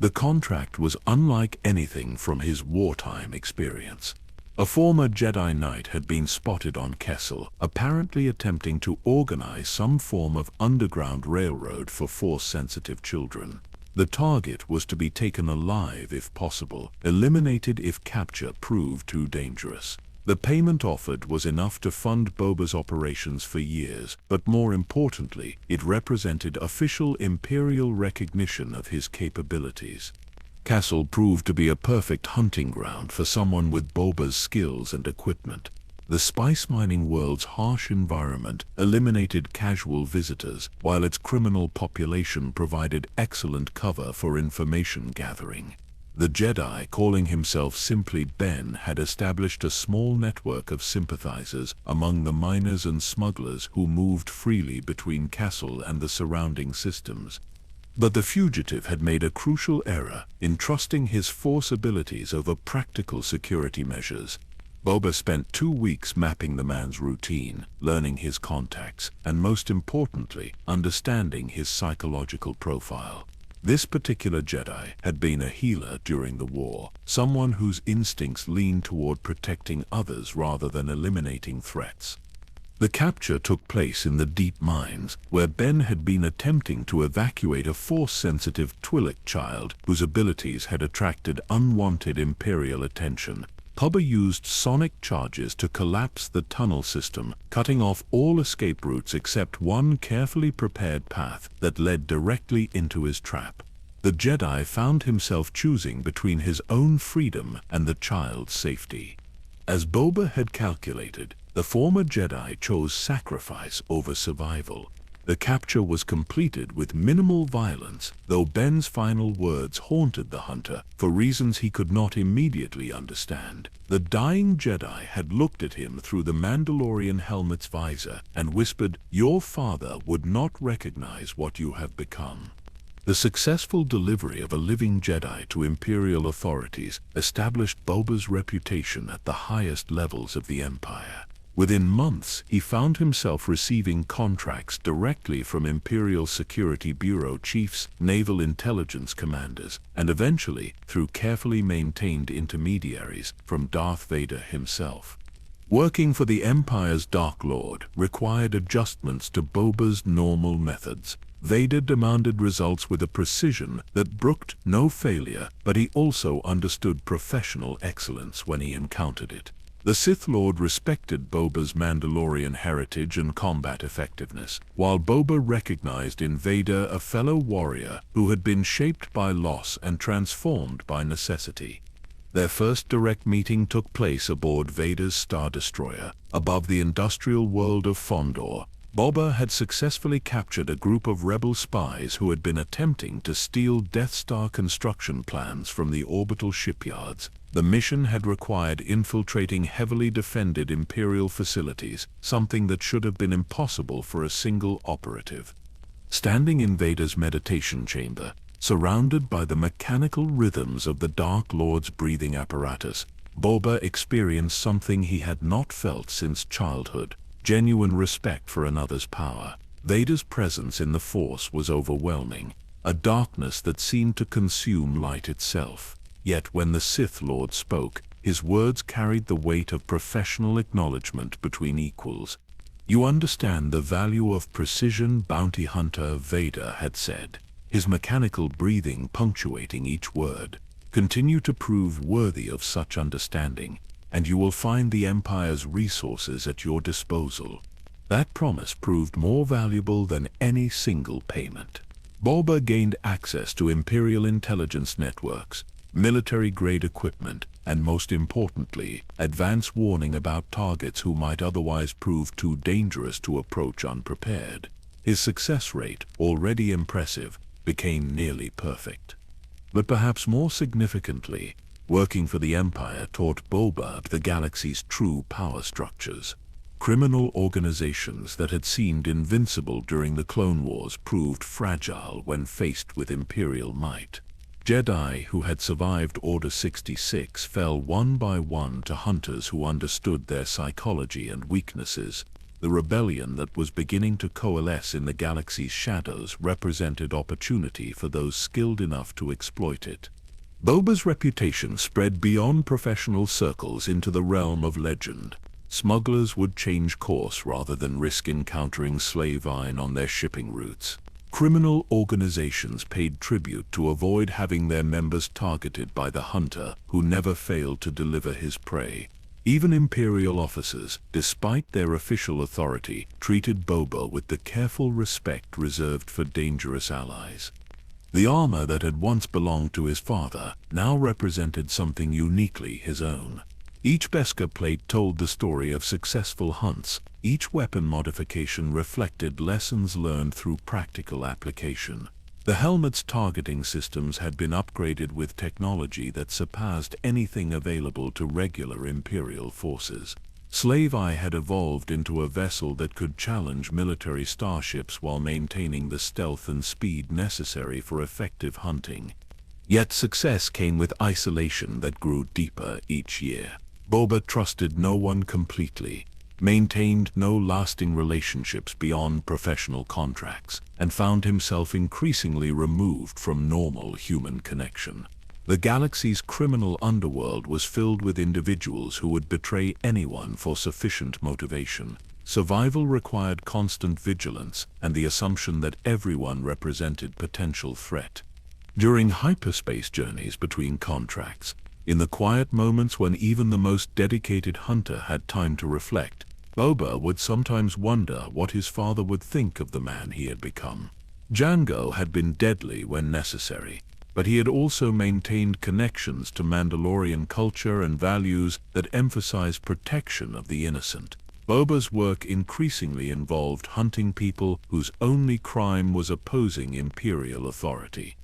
S1: The contract was unlike anything from his wartime experience. A former Jedi Knight had been spotted on Kessel, apparently attempting to organize some form of underground railroad for Force-sensitive children. The target was to be taken alive if possible, eliminated if capture proved too dangerous. The payment offered was enough to fund Boba's operations for years, but more importantly, it represented official Imperial recognition of his capabilities. Kessel proved to be a perfect hunting ground for someone with Boba's skills and equipment. The spice mining world's harsh environment eliminated casual visitors, while its criminal population provided excellent cover for information gathering. The Jedi, calling himself simply Ben, had established a small network of sympathizers among the miners and smugglers who moved freely between Kessel and the surrounding systems. But the fugitive had made a crucial error in trusting his Force abilities over practical security measures. Boba spent 2 weeks mapping the man's routine, learning his contacts, and most importantly, understanding his psychological profile. This particular Jedi had been a healer during the war, someone whose instincts leaned toward protecting others rather than eliminating threats. The capture took place in the deep mines, where Ben had been attempting to evacuate a Force-sensitive Twi'lek child whose abilities had attracted unwanted Imperial attention. Boba used sonic charges to collapse the tunnel system, cutting off all escape routes except one carefully prepared path that led directly into his trap. The Jedi found himself choosing between his own freedom and the child's safety. As Boba had calculated, the former Jedi chose sacrifice over survival. The capture was completed with minimal violence, though Ben's final words haunted the hunter for reasons he could not immediately understand. The dying Jedi had looked at him through the Mandalorian helmet's visor and whispered, "Your father would not recognize what you have become." The successful delivery of a living Jedi to Imperial authorities established Boba's reputation at the highest levels of the Empire. Within months, he found himself receiving contracts directly from Imperial Security Bureau chiefs, naval intelligence commanders, and eventually, through carefully maintained intermediaries, from Darth Vader himself. Working for the Empire's Dark Lord required adjustments to Boba's normal methods. Vader demanded results with a precision that brooked no failure, but he also understood professional excellence when he encountered it. The Sith Lord respected Boba's Mandalorian heritage and combat effectiveness, while Boba recognized in Vader a fellow warrior who had been shaped by loss and transformed by necessity. Their first direct meeting took place aboard Vader's Star Destroyer, above the industrial world of Fondor. Boba had successfully captured a group of rebel spies who had been attempting to steal Death Star construction plans from the orbital shipyards. The mission had required infiltrating heavily defended Imperial facilities, something that should have been impossible for a single operative. Standing in Vader's meditation chamber, surrounded by the mechanical rhythms of the Dark Lord's breathing apparatus, Boba experienced something he had not felt since childhood: genuine respect for another's power. Vader's presence in the Force was overwhelming, a darkness that seemed to consume light itself. Yet when the Sith Lord spoke, his words carried the weight of professional acknowledgement between equals. "You understand the value of precision, bounty hunter," Vader had said, his mechanical breathing punctuating each word. "Continue to prove worthy of such understanding, and you will find the Empire's resources at your disposal." That promise proved more valuable than any single payment. Boba gained access to Imperial intelligence networks, military-grade equipment, and most importantly, advance warning about targets who might otherwise prove too dangerous to approach unprepared. His success rate, already impressive, became nearly perfect. But perhaps more significantly, working for the Empire taught Boba the galaxy's true power structures. Criminal organizations that had seemed invincible during the Clone Wars proved fragile when faced with Imperial might. Jedi who had survived Order 66 fell one by one to hunters who understood their psychology and weaknesses. The rebellion that was beginning to coalesce in the galaxy's shadows represented opportunity for those skilled enough to exploit it. Boba's reputation spread beyond professional circles into the realm of legend. Smugglers would change course rather than risk encountering slavine on their shipping routes. Criminal organizations paid tribute to avoid having their members targeted by the hunter who never failed to deliver his prey. Even Imperial officers, despite their official authority, treated Boba with the careful respect reserved for dangerous allies. The armor that had once belonged to his father now represented something uniquely his own. Each Beskar plate told the story of successful hunts. Each weapon modification reflected lessons learned through practical application. The helmet's targeting systems had been upgraded with technology that surpassed anything available to regular Imperial forces. Slave Eye had evolved into a vessel that could challenge military starships while maintaining the stealth and speed necessary for effective hunting. Yet success came with isolation that grew deeper each year. Boba trusted no one completely, maintained no lasting relationships beyond professional contracts, and found himself increasingly removed from normal human connection. The galaxy's criminal underworld was filled with individuals who would betray anyone for sufficient motivation. Survival required constant vigilance and the assumption that everyone represented potential threat. During hyperspace journeys between contracts, in the quiet moments when even the most dedicated hunter had time to reflect, Boba would sometimes wonder what his father would think of the man he had become. Jango had been deadly when necessary, but he had also maintained connections to Mandalorian culture and values that emphasized protection of the innocent. Boba's work increasingly involved hunting people whose only crime was opposing Imperial authority.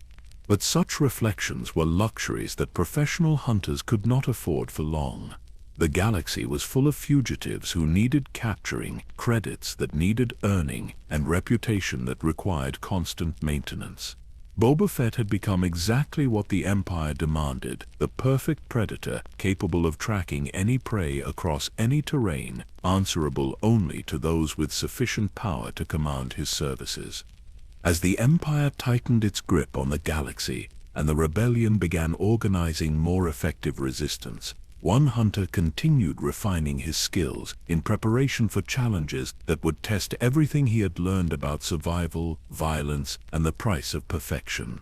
S1: But such reflections were luxuries that professional hunters could not afford for long. The galaxy was full of fugitives who needed capturing, credits that needed earning, and reputation that required constant maintenance. Boba Fett had become exactly what the Empire demanded: the perfect predator capable of tracking any prey across any terrain, answerable only to those with sufficient power to command his services. As the Empire tightened its grip on the galaxy and the rebellion began organizing more effective resistance, one hunter continued refining his skills in preparation for challenges that would test everything he had learned about survival, violence, and the price of perfection.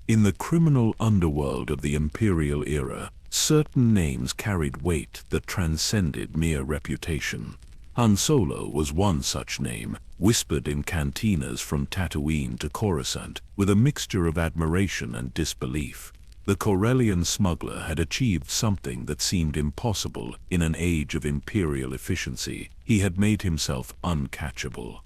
S1: In the criminal underworld of the Imperial era, certain names carried weight that transcended mere reputation. Han Solo was one such name, whispered in cantinas from Tatooine to Coruscant, with a mixture of admiration and disbelief. The Corellian smuggler had achieved something that seemed impossible in an age of imperial efficiency. He had made himself uncatchable.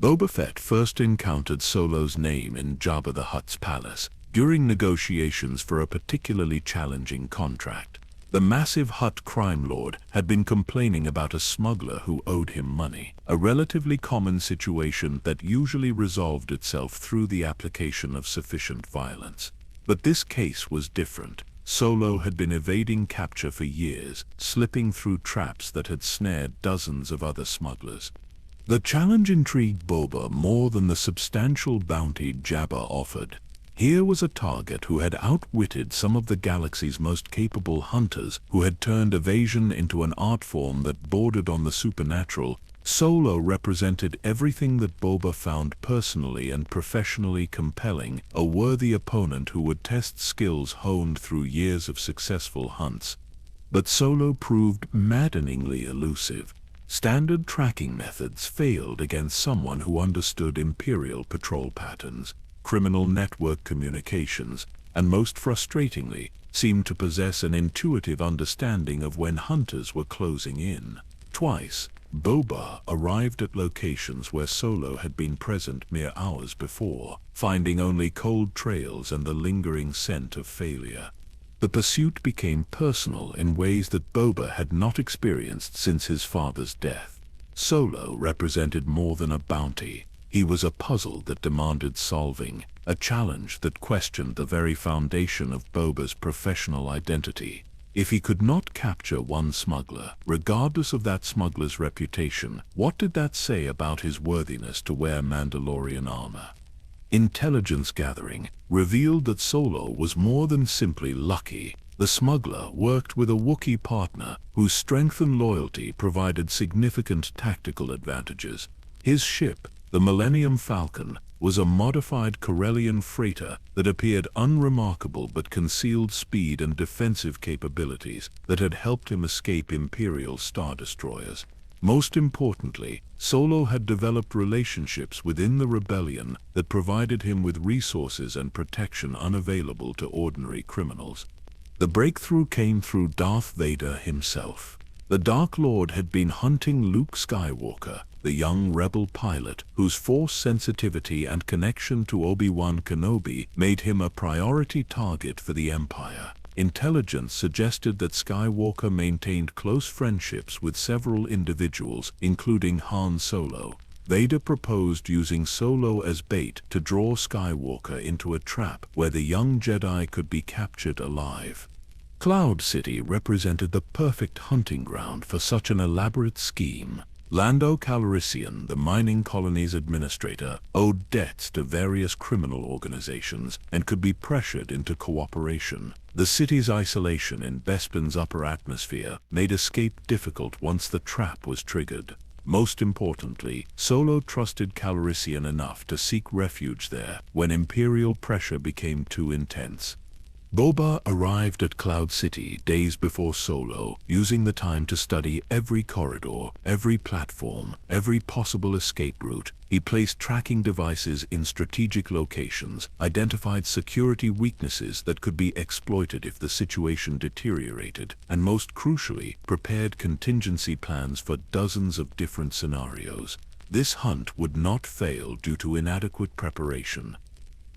S1: Boba Fett first encountered Solo's name in Jabba the Hutt's palace, during negotiations for a particularly challenging contract. The massive Hutt crime lord had been complaining about a smuggler who owed him money, a relatively common situation that usually resolved itself through the application of sufficient violence. But this case was different. Solo had been evading capture for years, slipping through traps that had snared dozens of other smugglers. The challenge intrigued Boba more than the substantial bounty Jabba offered. Here was a target who had outwitted some of the galaxy's most capable hunters, who had turned evasion into an art form that bordered on the supernatural. Solo represented everything that Boba found personally and professionally compelling, a worthy opponent who would test skills honed through years of successful hunts. But Solo proved maddeningly elusive. Standard tracking methods failed against someone who understood Imperial patrol patterns, criminal network communications, and most frustratingly, seemed to possess an intuitive understanding of when hunters were closing in. Twice, Boba arrived at locations where Solo had been present mere hours before, finding only cold trails and the lingering scent of failure. The pursuit became personal in ways that Boba had not experienced since his father's death. Solo represented more than a bounty. He was a puzzle that demanded solving, a challenge that questioned the very foundation of Boba's professional identity. If he could not capture one smuggler, regardless of that smuggler's reputation, what did that say about his worthiness to wear Mandalorian armor? Intelligence gathering revealed that Solo was more than simply lucky. The smuggler worked with a Wookiee partner whose strength and loyalty provided significant tactical advantages. His ship, the Millennium Falcon, was a modified Corellian freighter that appeared unremarkable but concealed speed and defensive capabilities that had helped him escape Imperial Star Destroyers. Most importantly, Solo had developed relationships within the rebellion that provided him with resources and protection unavailable to ordinary criminals. The breakthrough came through Darth Vader himself. The Dark Lord had been hunting Luke Skywalker, the young rebel pilot whose force sensitivity and connection to Obi-Wan Kenobi made him a priority target for the Empire. Intelligence suggested that Skywalker maintained close friendships with several individuals, including Han Solo. Vader proposed using Solo as bait to draw Skywalker into a trap where the young Jedi could be captured alive. Cloud City represented the perfect hunting ground for such an elaborate scheme. Lando Calrissian, the mining colony's administrator, owed debts to various criminal organizations and could be pressured into cooperation. The city's isolation in Bespin's upper atmosphere made escape difficult once the trap was triggered. Most importantly, Solo trusted Calrissian enough to seek refuge there when Imperial pressure became too intense. Boba arrived at Cloud City days before Solo, using the time to study every corridor, every platform, every possible escape route. He placed tracking devices in strategic locations, identified security weaknesses that could be exploited if the situation deteriorated, and most crucially, prepared contingency plans for dozens of different scenarios. This hunt would not fail due to inadequate preparation.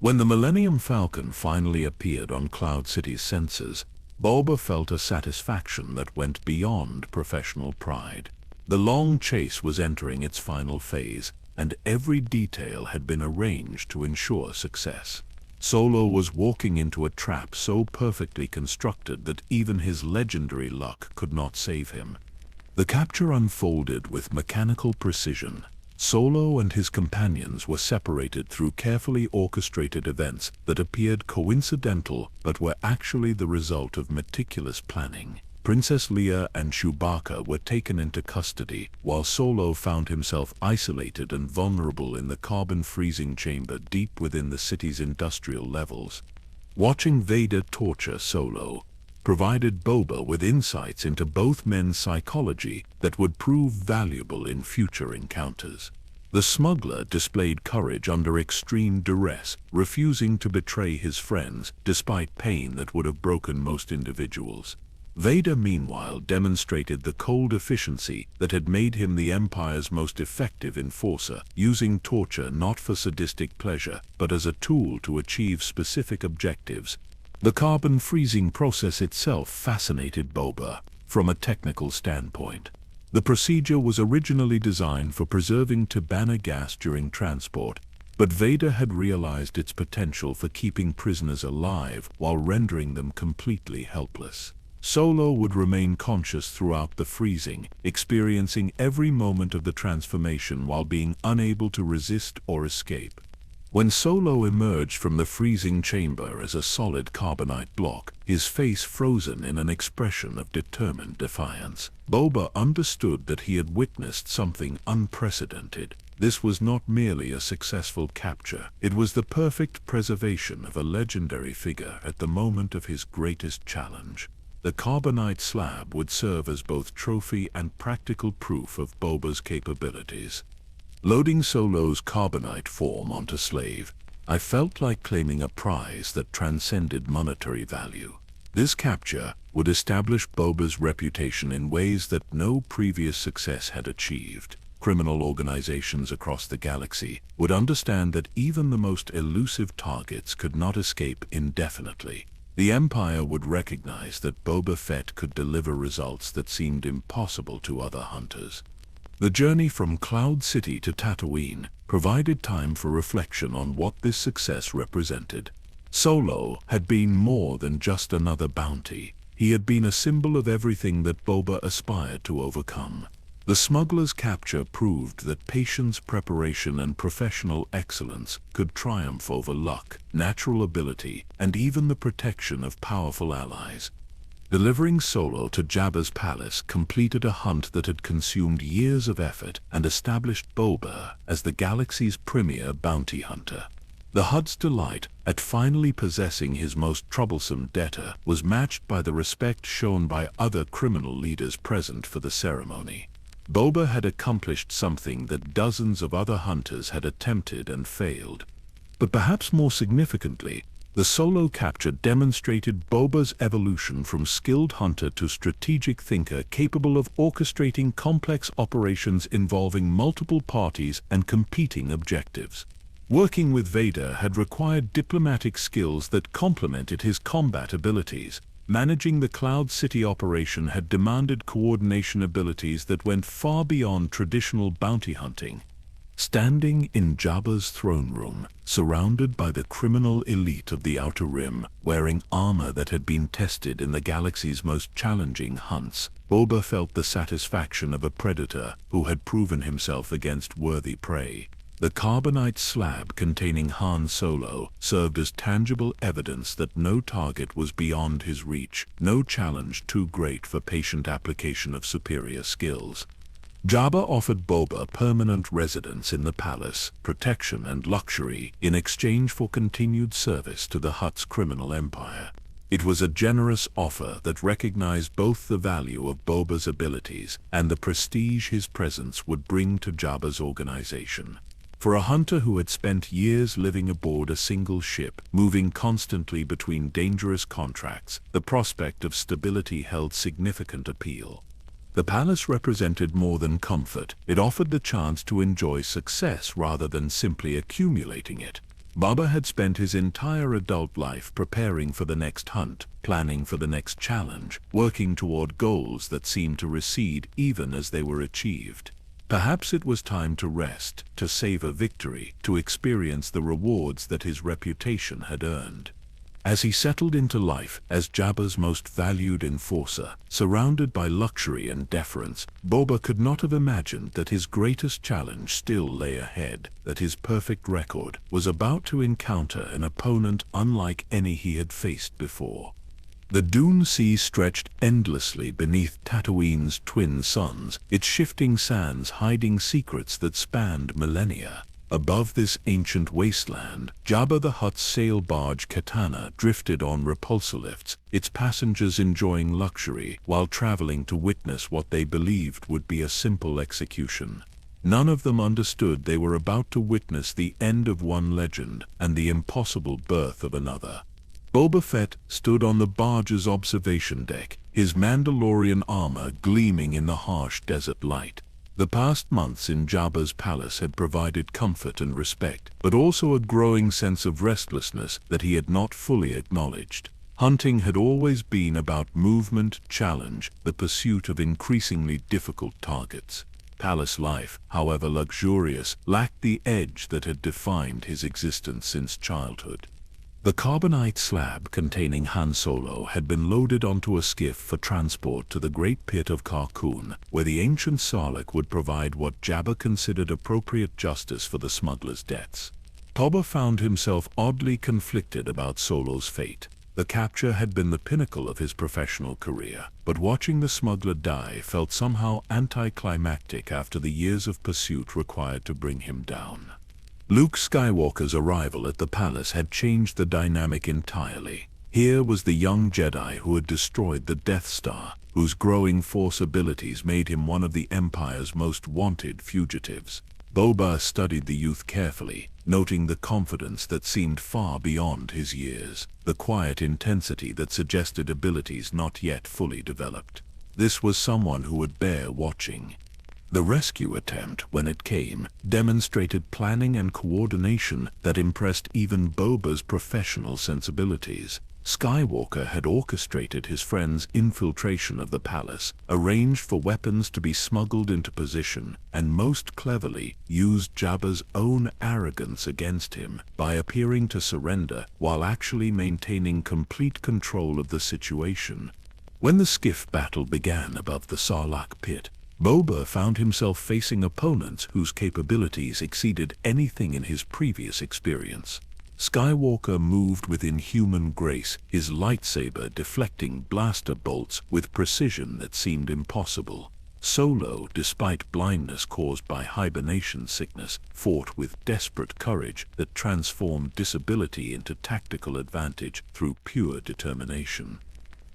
S1: When the Millennium Falcon finally appeared on Cloud City's sensors, Boba felt a satisfaction that went beyond professional pride. The long chase was entering its final phase, and every detail had been arranged to ensure success. Solo was walking into a trap so perfectly constructed that even his legendary luck could not save him. The capture unfolded with mechanical precision. Solo and his companions were separated through carefully orchestrated events that appeared coincidental but were actually the result of meticulous planning. Princess Leia and Chewbacca were taken into custody, while Solo found himself isolated and vulnerable in the carbon freezing chamber deep within the city's industrial levels. Watching Vader torture Solo, provided Boba with insights into both men's psychology that would prove valuable in future encounters. The smuggler displayed courage under extreme duress, refusing to betray his friends despite pain that would have broken most individuals. Vader, meanwhile, demonstrated the cold efficiency that had made him the Empire's most effective enforcer, using torture not for sadistic pleasure, but as a tool to achieve specific objectives. The carbon freezing process itself fascinated Boba from a technical standpoint. The procedure was originally designed for preserving Tabana gas during transport, but Vader had realized its potential for keeping prisoners alive while rendering them completely helpless. Solo would remain conscious throughout the freezing, experiencing every moment of the transformation while being unable to resist or escape. When Solo emerged from the freezing chamber as a solid carbonite block, his face frozen in an expression of determined defiance, Boba understood that he had witnessed something unprecedented. This was not merely a successful capture, it was the perfect preservation of a legendary figure at the moment of his greatest challenge. The carbonite slab would serve as both trophy and practical proof of Boba's capabilities. Loading Solo's carbonite form onto Slave, I felt like claiming a prize that transcended monetary value. This capture would establish Boba's reputation in ways that no previous success had achieved. Criminal organizations across the galaxy would understand that even the most elusive targets could not escape indefinitely. The Empire would recognize that Boba Fett could deliver results that seemed impossible to other hunters. The journey from Cloud City to Tatooine provided time for reflection on what this success represented. Solo had been more than just another bounty. He had been a symbol of everything that Boba aspired to overcome. The smuggler's capture proved that patience, preparation, and professional excellence could triumph over luck, natural ability, and even the protection of powerful allies. Delivering Solo to Jabba's palace completed a hunt that had consumed years of effort and established Boba as the galaxy's premier bounty hunter. The Hutt's delight at finally possessing his most troublesome debtor was matched by the respect shown by other criminal leaders present for the ceremony. Boba had accomplished something that dozens of other hunters had attempted and failed. But perhaps more significantly, the Solo capture demonstrated Boba's evolution from skilled hunter to strategic thinker capable of orchestrating complex operations involving multiple parties and competing objectives. Working with Vader had required diplomatic skills that complemented his combat abilities. Managing the Cloud City operation had demanded coordination abilities that went far beyond traditional bounty hunting. Standing in Jabba's throne room, surrounded by the criminal elite of the Outer Rim, wearing armor that had been tested in the galaxy's most challenging hunts, Boba felt the satisfaction of a predator who had proven himself against worthy prey. The carbonite slab containing Han Solo served as tangible evidence that no target was beyond his reach, no challenge too great for patient application of superior skills. Jabba offered Boba permanent residence in the palace, protection and luxury in exchange for continued service to the Hutt's criminal empire. It was a generous offer that recognized both the value of Boba's abilities and the prestige his presence would bring to Jabba's organization. For a hunter who had spent years living aboard a single ship, moving constantly between dangerous contracts, the prospect of stability held significant appeal. The palace represented more than comfort. It offered the chance to enjoy success rather than simply accumulating it. Boba had spent his entire adult life preparing for the next hunt, planning for the next challenge, working toward goals that seemed to recede even as they were achieved. Perhaps it was time to rest, to savor victory, to experience the rewards that his reputation had earned. As he settled into life as Jabba's most valued enforcer, surrounded by luxury and deference, Boba could not have imagined that his greatest challenge still lay ahead, that his perfect record was about to encounter an opponent unlike any he had faced before. The Dune Sea stretched endlessly beneath Tatooine's twin suns, its shifting sands hiding secrets that spanned millennia. Above this ancient wasteland, Jabba the Hutt's sail barge Katana drifted on repulsor lifts, its passengers enjoying luxury while traveling to witness what they believed would be a simple execution. None of them understood they were about to witness the end of one legend and the impossible birth of another. Boba Fett stood on the barge's observation deck, his Mandalorian armor gleaming in the harsh desert light. The past months in Jabba's palace had provided comfort and respect, but also a growing sense of restlessness that he had not fully acknowledged. Hunting had always been about movement, challenge, the pursuit of increasingly difficult targets. Palace life, however luxurious, lacked the edge that had defined his existence since childhood. The carbonite slab containing Han Solo had been loaded onto a skiff for transport to the Great Pit of Carkoon, where the ancient Sarlacc would provide what Jabba considered appropriate justice for the smuggler's debts. Boba found himself oddly conflicted about Solo's fate. The capture had been the pinnacle of his professional career, but watching the smuggler die felt somehow anticlimactic after the years of pursuit required to bring him down. Luke Skywalker's arrival at the palace had changed the dynamic entirely. Here was the young Jedi who had destroyed the Death Star, whose growing Force abilities made him one of the Empire's most wanted fugitives. Boba studied the youth carefully, noting the confidence that seemed far beyond his years, the quiet intensity that suggested abilities not yet fully developed. This was someone who would bear watching. The rescue attempt, when it came, demonstrated planning and coordination that impressed even Boba's professional sensibilities. Skywalker had orchestrated his friend's infiltration of the palace, arranged for weapons to be smuggled into position, and most cleverly used Jabba's own arrogance against him by appearing to surrender while actually maintaining complete control of the situation. When the skiff battle began above the Sarlacc pit, Boba found himself facing opponents whose capabilities exceeded anything in his previous experience. Skywalker moved with inhuman grace, his lightsaber deflecting blaster bolts with precision that seemed impossible. Solo, despite blindness caused by hibernation sickness, fought with desperate courage that transformed disability into tactical advantage through pure determination.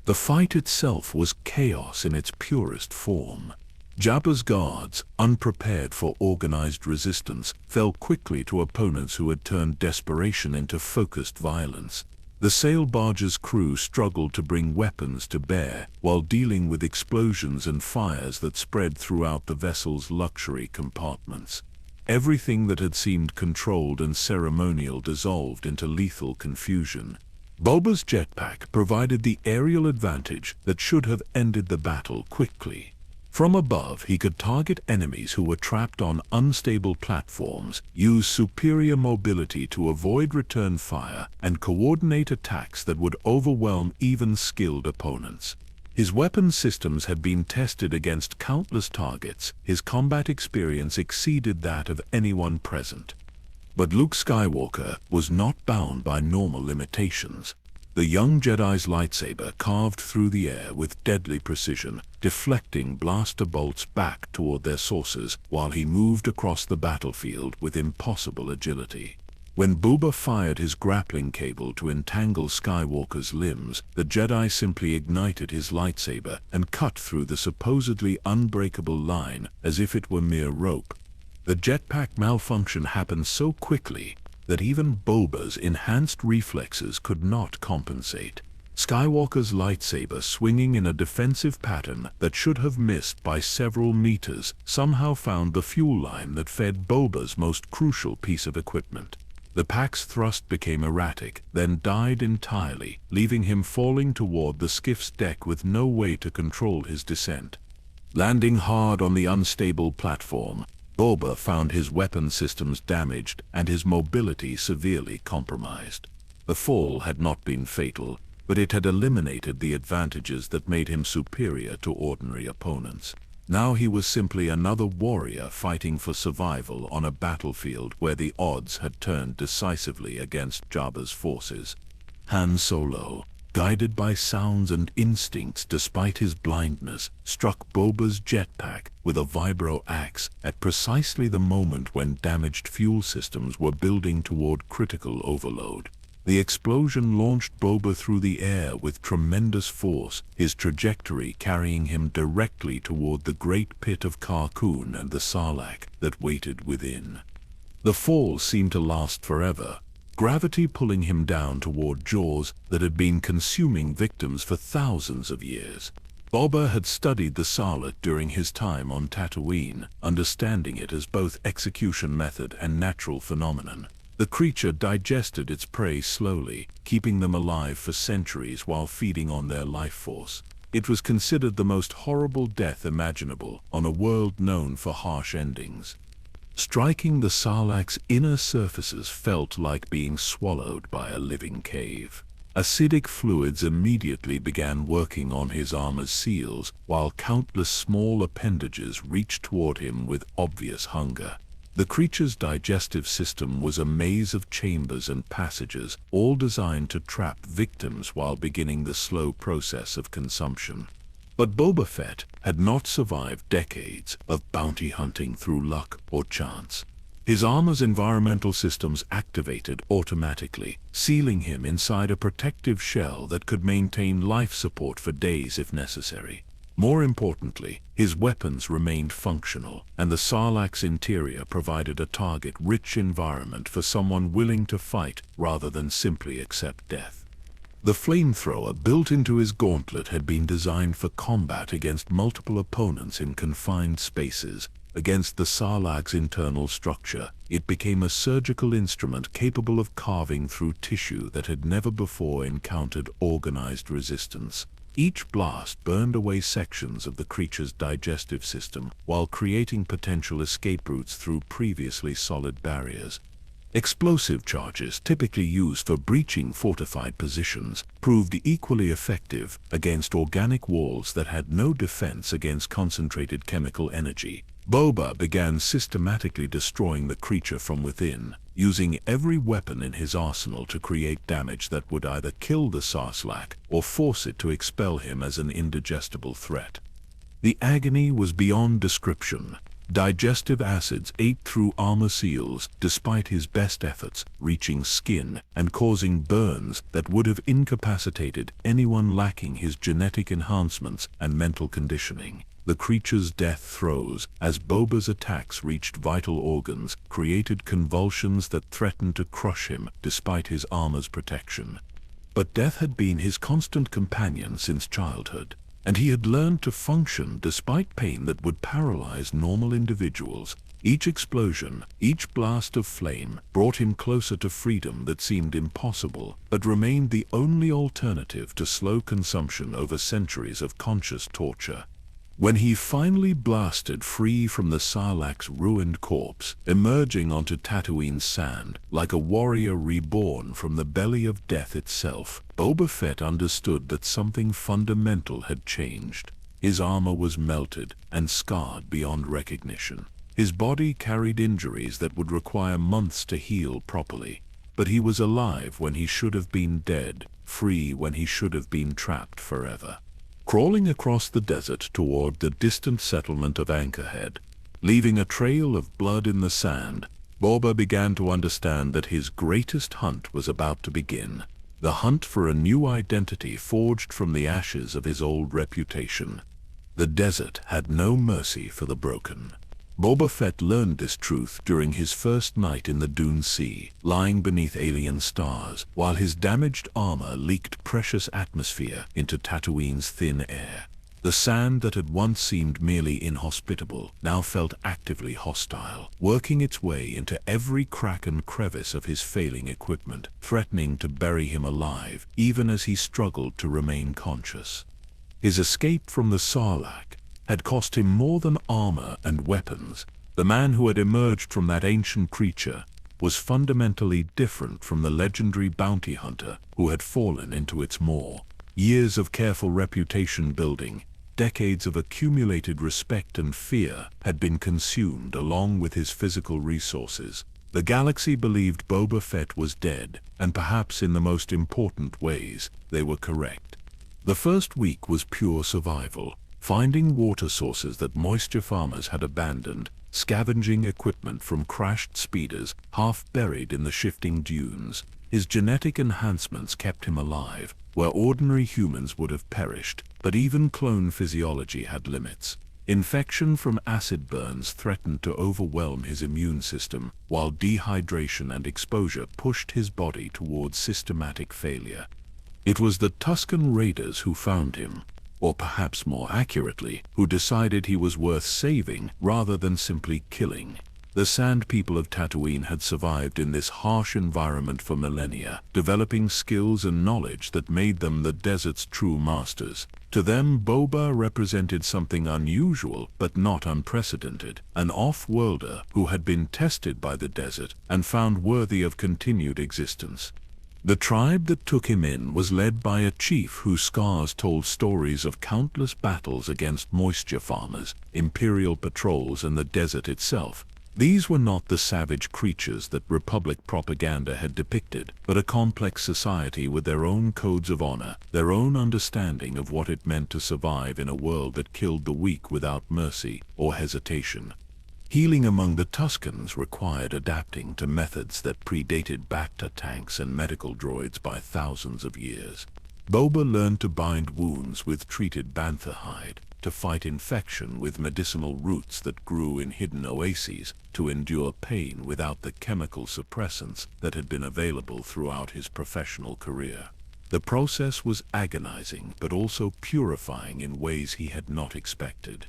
S1: The fight itself was chaos in its purest form. Jabba's guards, unprepared for organized resistance, fell quickly to opponents who had turned desperation into focused violence. The sail barge's crew struggled to bring weapons to bear while dealing with explosions and fires that spread throughout the vessel's luxury compartments. Everything that had seemed controlled and ceremonial dissolved into lethal confusion. Boba's jetpack provided the aerial advantage that should have ended the battle quickly. From above, he could target enemies who were trapped on unstable platforms, use superior mobility to avoid return fire, and coordinate attacks that would overwhelm even skilled opponents. His weapon systems had been tested against countless targets. His combat experience exceeded that of anyone present. But Luke Skywalker was not bound by normal limitations. The young Jedi's lightsaber carved through the air with deadly precision, deflecting blaster bolts back toward their sources while he moved across the battlefield with impossible agility. When Boba fired his grappling cable to entangle Skywalker's limbs, the Jedi simply ignited his lightsaber and cut through the supposedly unbreakable line as if it were mere rope. The jetpack malfunction happened so quickly that even Boba's enhanced reflexes could not compensate. Skywalker's lightsaber, swinging in a defensive pattern that should have missed by several meters, somehow found the fuel line that fed Boba's most crucial piece of equipment. The pack's thrust became erratic, then died entirely, leaving him falling toward the skiff's deck with no way to control his descent. Landing hard on the unstable platform, Boba found his weapon systems damaged and his mobility severely compromised. The fall had not been fatal, but it had eliminated the advantages that made him superior to ordinary opponents. Now he was simply another warrior fighting for survival on a battlefield where the odds had turned decisively against Jabba's forces. Han Solo, guided by sounds and instincts despite his blindness, struck Boba's jetpack with a vibro axe at precisely the moment when damaged fuel systems were building toward critical overload. The explosion launched Boba through the air with tremendous force, his trajectory carrying him directly toward the great pit of Carcoon and the Sarlacc that waited within. The fall seemed to last forever, gravity pulling him down toward jaws that had been consuming victims for thousands of years. Boba had studied the Sarlacc during his time on Tatooine, understanding it as both execution method and natural phenomenon. The creature digested its prey slowly, keeping them alive for centuries while feeding on their life force. It was considered the most horrible death imaginable on a world known for harsh endings. Striking the Sarlacc's inner surfaces felt like being swallowed by a living cave. Acidic fluids immediately began working on his armor's seals, while countless small appendages reached toward him with obvious hunger. The creature's digestive system was a maze of chambers and passages, all designed to trap victims while beginning the slow process of consumption. But Boba Fett had not survived decades of bounty hunting through luck or chance. His armor's environmental systems activated automatically, sealing him inside a protective shell that could maintain life support for days if necessary. More importantly, his weapons remained functional, and the Sarlacc's interior provided a target-rich environment for someone willing to fight rather than simply accept death. The flamethrower built into his gauntlet had been designed for combat against multiple opponents in confined spaces. Against the Sarlacc's internal structure, it became a surgical instrument capable of carving through tissue that had never before encountered organized resistance. Each blast burned away sections of the creature's digestive system while creating potential escape routes through previously solid barriers. Explosive charges, typically used for breaching fortified positions, proved equally effective against organic walls that had no defense against concentrated chemical energy. Boba began systematically destroying the creature from within, using every weapon in his arsenal to create damage that would either kill the Sarlacc or force it to expel him as an indigestible threat. The agony was beyond description. Digestive acids ate through armor seals despite his best efforts, reaching skin and causing burns that would have incapacitated anyone lacking his genetic enhancements and mental conditioning. The creature's death throes, as Boba's attacks reached vital organs, created convulsions that threatened to crush him despite his armor's protection. But death had been his constant companion since childhood, and he had learned to function despite pain that would paralyze normal individuals. Each explosion, each blast of flame, brought him closer to freedom that seemed impossible, but remained the only alternative to slow consumption over centuries of conscious torture. When he finally blasted free from the Sarlacc's ruined corpse, emerging onto Tatooine's sand, like a warrior reborn from the belly of death itself, Boba Fett understood that something fundamental had changed. His armor was melted and scarred beyond recognition. His body carried injuries that would require months to heal properly. But he was alive when he should have been dead, free when he should have been trapped forever. Crawling across the desert toward the distant settlement of Anchorhead, leaving a trail of blood in the sand, Boba began to understand that his greatest hunt was about to begin. The hunt for a new identity forged from the ashes of his old reputation. The desert had no mercy for the broken. Boba Fett learned this truth during his first night in the Dune Sea, lying beneath alien stars, while his damaged armor leaked precious atmosphere into Tatooine's thin air. The sand that had once seemed merely inhospitable now felt actively hostile, working its way into every crack and crevice of his failing equipment, threatening to bury him alive, even as he struggled to remain conscious. His escape from the Sarlacc had cost him more than armor and weapons. The man who had emerged from that ancient creature was fundamentally different from the legendary bounty hunter who had fallen into its maw. Years of careful reputation building, decades of accumulated respect and fear had been consumed along with his physical resources. The galaxy believed Boba Fett was dead, and perhaps in the most important ways, they were correct. The first week was pure survival, finding water sources that moisture farmers had abandoned, scavenging equipment from crashed speeders half buried in the shifting dunes. His genetic enhancements kept him alive, where ordinary humans would have perished, but even clone physiology had limits. Infection from acid burns threatened to overwhelm his immune system, while dehydration and exposure pushed his body towards systematic failure. It was the Tusken Raiders who found him, or perhaps more accurately, who decided he was worth saving rather than simply killing. The Sand People of Tatooine had survived in this harsh environment for millennia, developing skills and knowledge that made them the desert's true masters. To them, Boba represented something unusual but not unprecedented, an off-worlder who had been tested by the desert and found worthy of continued existence. The tribe that took him in was led by a chief whose scars told stories of countless battles against moisture farmers, imperial patrols, and the desert itself. These were not the savage creatures that Republic propaganda had depicted, but a complex society with their own codes of honor, their own understanding of what it meant to survive in a world that killed the weak without mercy or hesitation. Healing among the Tuskens required adapting to methods that predated Bacta tanks and medical droids by thousands of years. Boba learned to bind wounds with treated bantha hide, to fight infection with medicinal roots that grew in hidden oases, to endure pain without the chemical suppressants that had been available throughout his professional career. The process was agonizing but also purifying in ways he had not expected.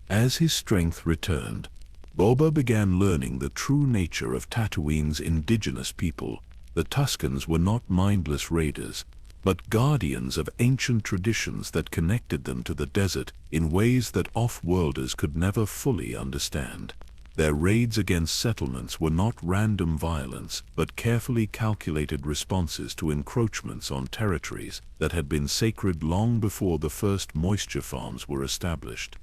S1: As his strength returned, Boba began learning the true nature of Tatooine's indigenous people. The Tuskens were not mindless raiders, but guardians of ancient traditions that connected them to the desert in ways that off-worlders could never fully understand. Their raids against settlements were not random violence, but carefully calculated responses to encroachments on territories that had been sacred long before the first moisture farms were established.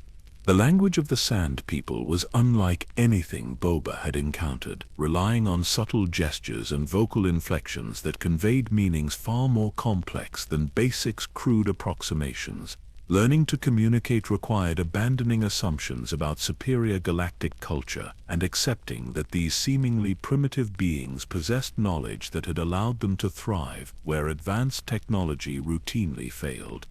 S1: The language of the Sand People was unlike anything Boba had encountered, relying on subtle gestures and vocal inflections that conveyed meanings far more complex than basic crude approximations. Learning to communicate required abandoning assumptions about superior galactic culture and accepting that these seemingly primitive beings possessed knowledge that had allowed them to thrive where advanced technology routinely failed.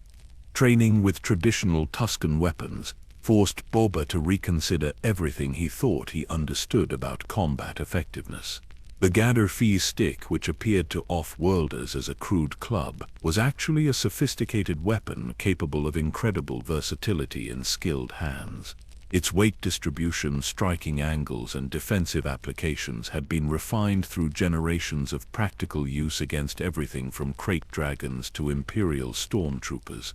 S1: Training with traditional Tusken weapons forced Boba to reconsider everything he thought he understood about combat effectiveness. The Gadar Fee stick, which appeared to off-worlders as a crude club, was actually a sophisticated weapon capable of incredible versatility in skilled hands. Its weight distribution, striking angles, and defensive applications had been refined through generations of practical use against everything from crate dragons to Imperial stormtroopers.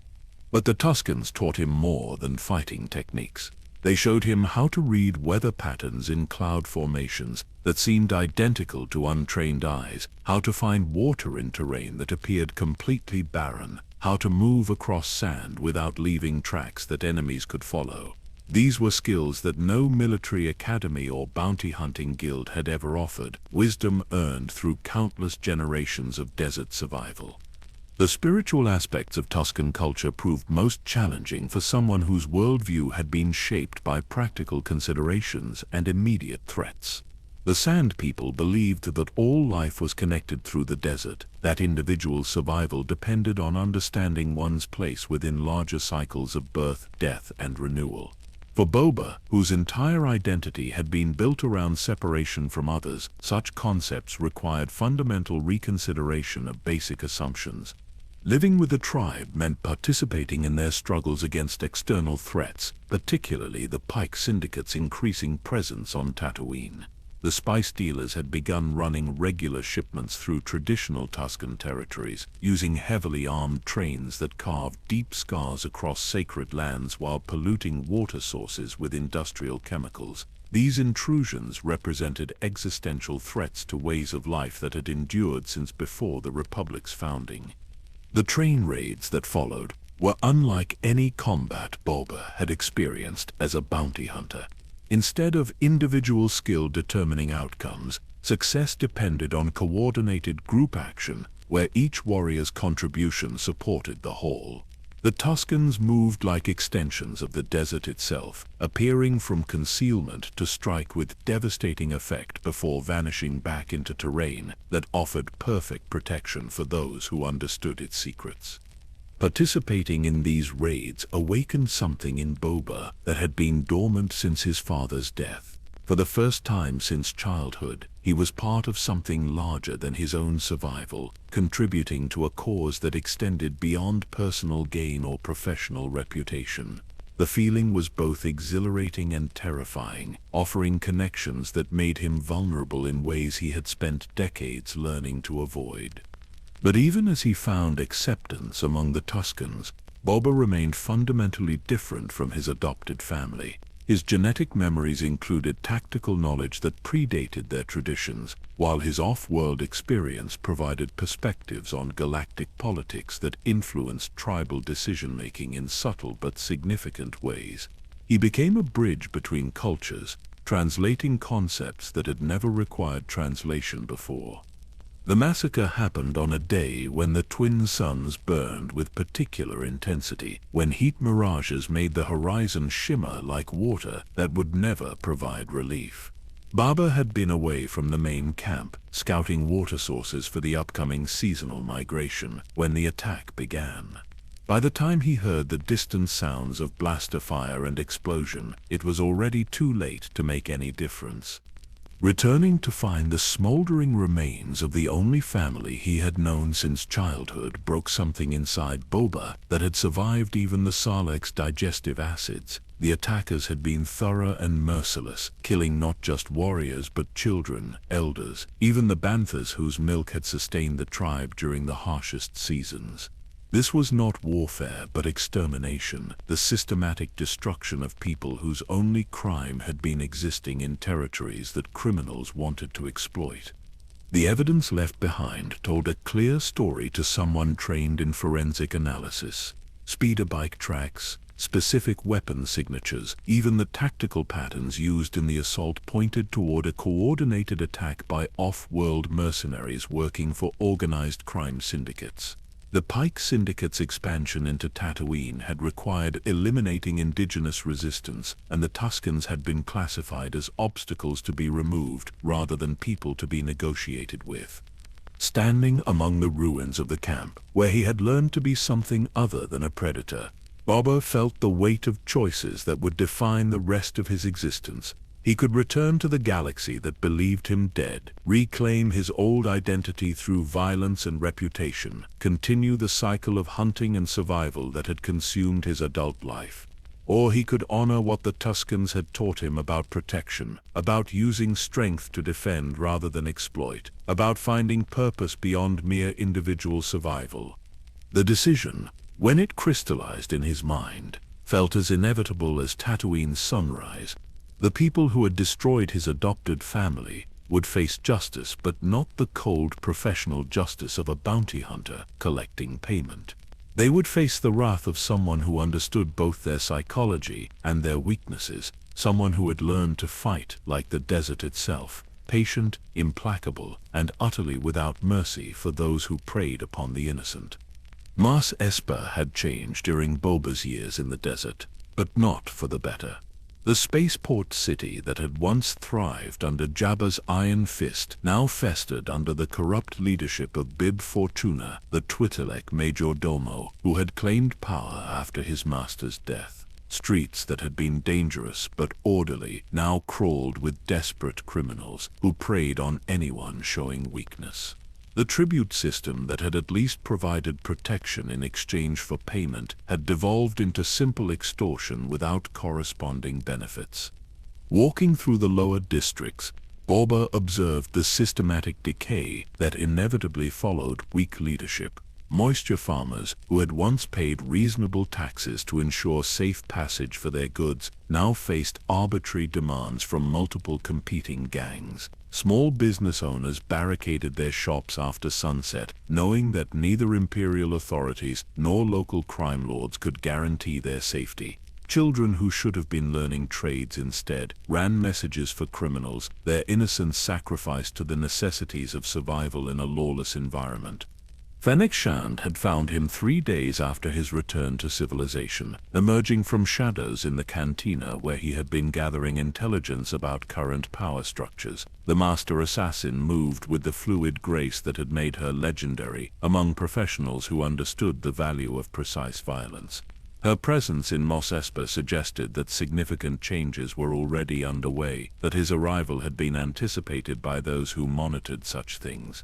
S1: But the Tuskens taught him more than fighting techniques. They showed him how to read weather patterns in cloud formations that seemed identical to untrained eyes, how to find water in terrain that appeared completely barren, how to move across sand without leaving tracks that enemies could follow. These were skills that no military academy or bounty hunting guild had ever offered, wisdom earned through countless generations of desert survival. The spiritual aspects of Tusken culture proved most challenging for someone whose worldview had been shaped by practical considerations and immediate threats. The Sand People believed that all life was connected through the desert, that individual survival depended on understanding one's place within larger cycles of birth, death, and renewal. For Boba, whose entire identity had been built around separation from others, such concepts required fundamental reconsideration of basic assumptions. Living with the tribe meant participating in their struggles against external threats, particularly the Pike Syndicate's increasing presence on Tatooine. The spice dealers had begun running regular shipments through traditional Tusken territories, using heavily armed trains that carved deep scars across sacred lands while polluting water sources with industrial chemicals. These intrusions represented existential threats to ways of life that had endured since before the Republic's founding. The train raids that followed were unlike any combat Boba had experienced as a bounty hunter. Instead of individual skill determining outcomes, Success depended on coordinated group action, where each warrior's contribution supported the whole. The Tuscans moved like extensions of the desert itself, appearing from concealment to strike with devastating effect before vanishing back into terrain that offered perfect protection for those who understood its secrets. Participating in these raids awakened something in Boba that had been dormant since his father's death. For the first time since childhood, he was part of something larger than his own survival, contributing to a cause that extended beyond personal gain or professional reputation. The feeling was both exhilarating and terrifying, offering connections that made him vulnerable in ways he had spent decades learning to avoid. But even as he found acceptance among the Tuscans, Boba remained fundamentally different from his adopted family. His genetic memories included tactical knowledge that predated their traditions, while his off-world experience provided perspectives on galactic politics that influenced tribal decision-making in subtle but significant ways. He became a bridge between cultures, translating concepts that had never required translation before. The massacre happened on a day when the twin suns burned with particular intensity, when heat mirages made the horizon shimmer like water that would never provide relief. Boba had been away from the main camp, scouting water sources for the upcoming seasonal migration, when the attack began. By the time he heard the distant sounds of blaster fire and explosion, it was already too late to make any difference. Returning to find the smoldering remains of the only family he had known since childhood broke something inside Boba that had survived even the Sarlacc's digestive acids. The attackers had been thorough and merciless, killing not just warriors but children, elders, even the banthas whose milk had sustained the tribe during the harshest seasons. This was not warfare but extermination, the systematic destruction of people whose only crime had been existing in territories that criminals wanted to exploit. The evidence left behind told a clear story to someone trained in forensic analysis. Speeder bike tracks, specific weapon signatures, even the tactical patterns used in the assault pointed toward a coordinated attack by off-world mercenaries working for organized crime syndicates. The Pike Syndicate's expansion into Tatooine had required eliminating indigenous resistance, and the Tuscans had been classified as obstacles to be removed rather than people to be negotiated with. Standing among the ruins of the camp, where he had learned to be something other than a predator, Boba felt the weight of choices that would define the rest of his existence. He could return to the galaxy that believed him dead, reclaim his old identity through violence and reputation, continue the cycle of hunting and survival that had consumed his adult life. Or he could honor what the Tuscans had taught him about protection, about using strength to defend rather than exploit, about finding purpose beyond mere individual survival. The decision, when it crystallized in his mind, felt as inevitable as Tatooine's sunrise. The people who had destroyed his adopted family would face justice, but not the cold professional justice of a bounty hunter collecting payment. They would face the wrath of someone who understood both their psychology and their weaknesses, someone who had learned to fight like the desert itself, patient, implacable, and utterly without mercy for those who preyed upon the innocent. Mos Espa had changed during Boba's years in the desert, but not for the better. The spaceport city that had once thrived under Jabba's iron fist now festered under the corrupt leadership of Bib Fortuna, the Twi'lek majordomo, who had claimed power after his master's death. Streets that had been dangerous but orderly now crawled with desperate criminals who preyed on anyone showing weakness. The tribute system that had at least provided protection in exchange for payment had devolved into simple extortion without corresponding benefits. Walking through the lower districts, Boba observed the systematic decay that inevitably followed weak leadership. Moisture farmers, who had once paid reasonable taxes to ensure safe passage for their goods, now faced arbitrary demands from multiple competing gangs. Small business owners barricaded their shops after sunset, knowing that neither imperial authorities nor local crime lords could guarantee their safety. Children who should have been learning trades instead ran messages for criminals, their innocence sacrificed to the necessities of survival in a lawless environment. Fennec Shand had found him 3 days after his return to civilization, emerging from shadows in the cantina where he had been gathering intelligence about current power structures. The master assassin moved with the fluid grace that had made her legendary among professionals who understood the value of precise violence. Her presence in Mos Espa suggested that significant changes were already underway, that his arrival had been anticipated by those who monitored such things.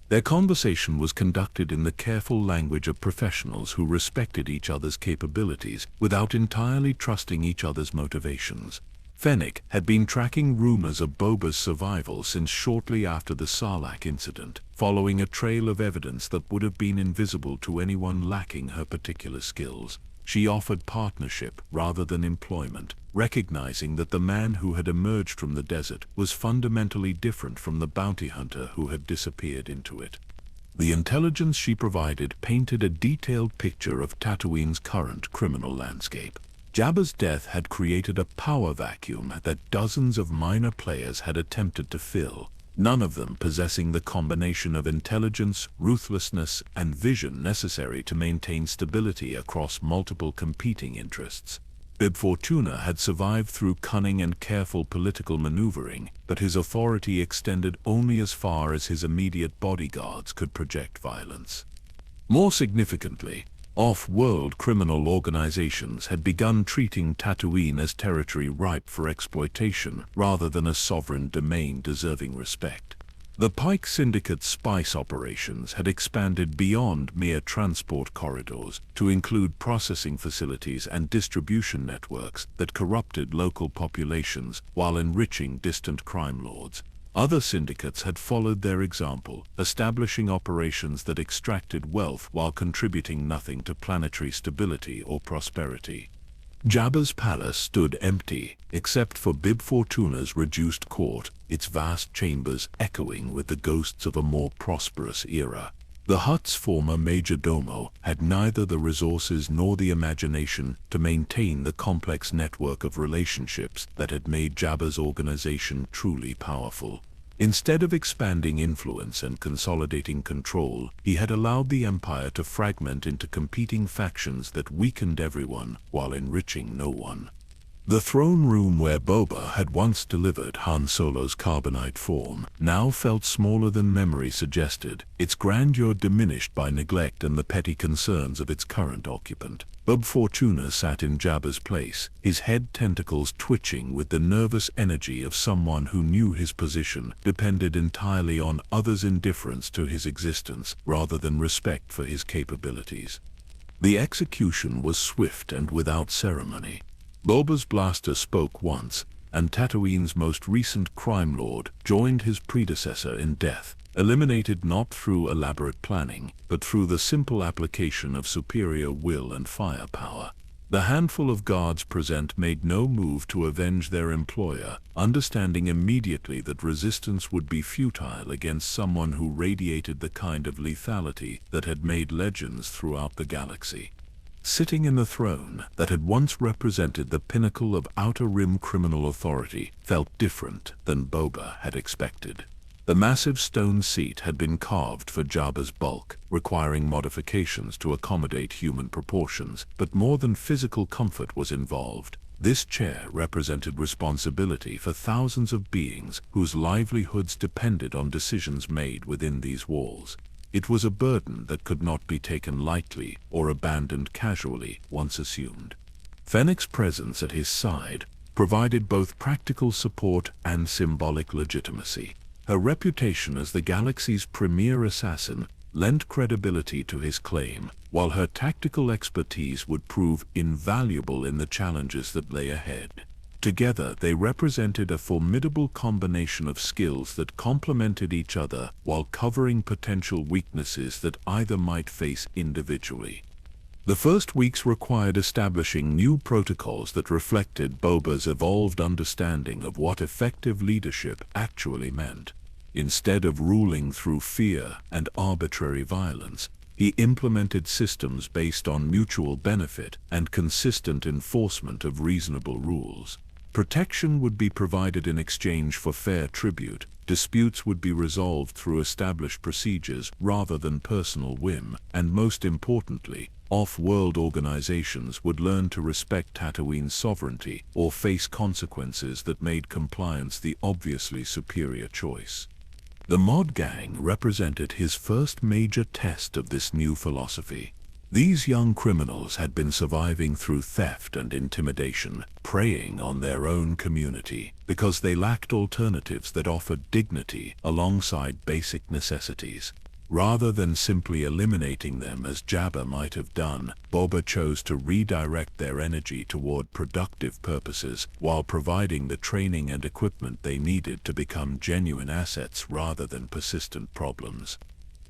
S1: Their conversation was conducted in the careful language of professionals who respected each other's capabilities without entirely trusting each other's motivations. Fennec had been tracking rumors of Boba's survival since shortly after the Sarlacc incident, following a trail of evidence that would have been invisible to anyone lacking her particular skills. She offered partnership rather than employment, recognizing that the man who had emerged from the desert was fundamentally different from the bounty hunter who had disappeared into it. The intelligence she provided painted a detailed picture of Tatooine's current criminal landscape. Jabba's death had created a power vacuum that dozens of minor players had attempted to fill, none of them possessing the combination of intelligence, ruthlessness, and vision necessary to maintain stability across multiple competing interests. Bib Fortuna had survived through cunning and careful political maneuvering, but his authority extended only as far as his immediate bodyguards could project violence. More significantly, off-world criminal organizations had begun treating Tatooine as territory ripe for exploitation rather than a sovereign domain deserving respect. The Pike Syndicate's spice operations had expanded beyond mere transport corridors to include processing facilities and distribution networks that corrupted local populations while enriching distant crime lords. Other syndicates had followed their example, establishing operations that extracted wealth while contributing nothing to planetary stability or prosperity. Jabba's palace stood empty, except for Bib Fortuna's reduced court, its vast chambers echoing with the ghosts of a more prosperous era. The Hutt's former major domo had neither the resources nor the imagination to maintain the complex network of relationships that had made Jabba's organization truly powerful. Instead of expanding influence and consolidating control, he had allowed the empire to fragment into competing factions that weakened everyone while enriching no one. The throne room where Boba had once delivered Han Solo's carbonite form now felt smaller than memory suggested, its grandeur diminished by neglect and the petty concerns of its current occupant. Bib Fortuna sat in Jabba's place, his head tentacles twitching with the nervous energy of someone who knew his position depended entirely on others' indifference to his existence rather than respect for his capabilities. The execution was swift and without ceremony. Boba's blaster spoke once, and Tatooine's most recent crime lord joined his predecessor in death, eliminated not through elaborate planning, but through the simple application of superior will and firepower. The handful of guards present made no move to avenge their employer, understanding immediately that resistance would be futile against someone who radiated the kind of lethality that had made legends throughout the galaxy. Sitting in the throne that had once represented the pinnacle of Outer Rim criminal authority felt different than Boba had expected. The massive stone seat had been carved for Jabba's bulk, requiring modifications to accommodate human proportions, but more than physical comfort was involved. This chair represented responsibility for thousands of beings whose livelihoods depended on decisions made within these walls. It was a burden that could not be taken lightly or abandoned casually once assumed. Fennec's presence at his side provided both practical support and symbolic legitimacy. Her reputation as the galaxy's premier assassin lent credibility to his claim, while her tactical expertise would prove invaluable in the challenges that lay ahead. Together, they represented a formidable combination of skills that complemented each other while covering potential weaknesses that either might face individually. The first weeks required establishing new protocols that reflected Boba's evolved understanding of what effective leadership actually meant. Instead of ruling through fear and arbitrary violence, He implemented systems based on mutual benefit and consistent enforcement of reasonable rules. Protection would be provided in exchange for fair tribute. Disputes would be resolved through established procedures rather than personal whim, and most importantly, off-world organizations would learn to respect Tatooine's sovereignty or face consequences that made compliance the obviously superior choice. The Mod Gang represented his first major test of this new philosophy. These young criminals had been surviving through theft and intimidation, preying on their own community, because they lacked alternatives that offered dignity alongside basic necessities. Rather than simply eliminating them as Jabba might have done, Boba chose to redirect their energy toward productive purposes while providing the training and equipment they needed to become genuine assets rather than persistent problems.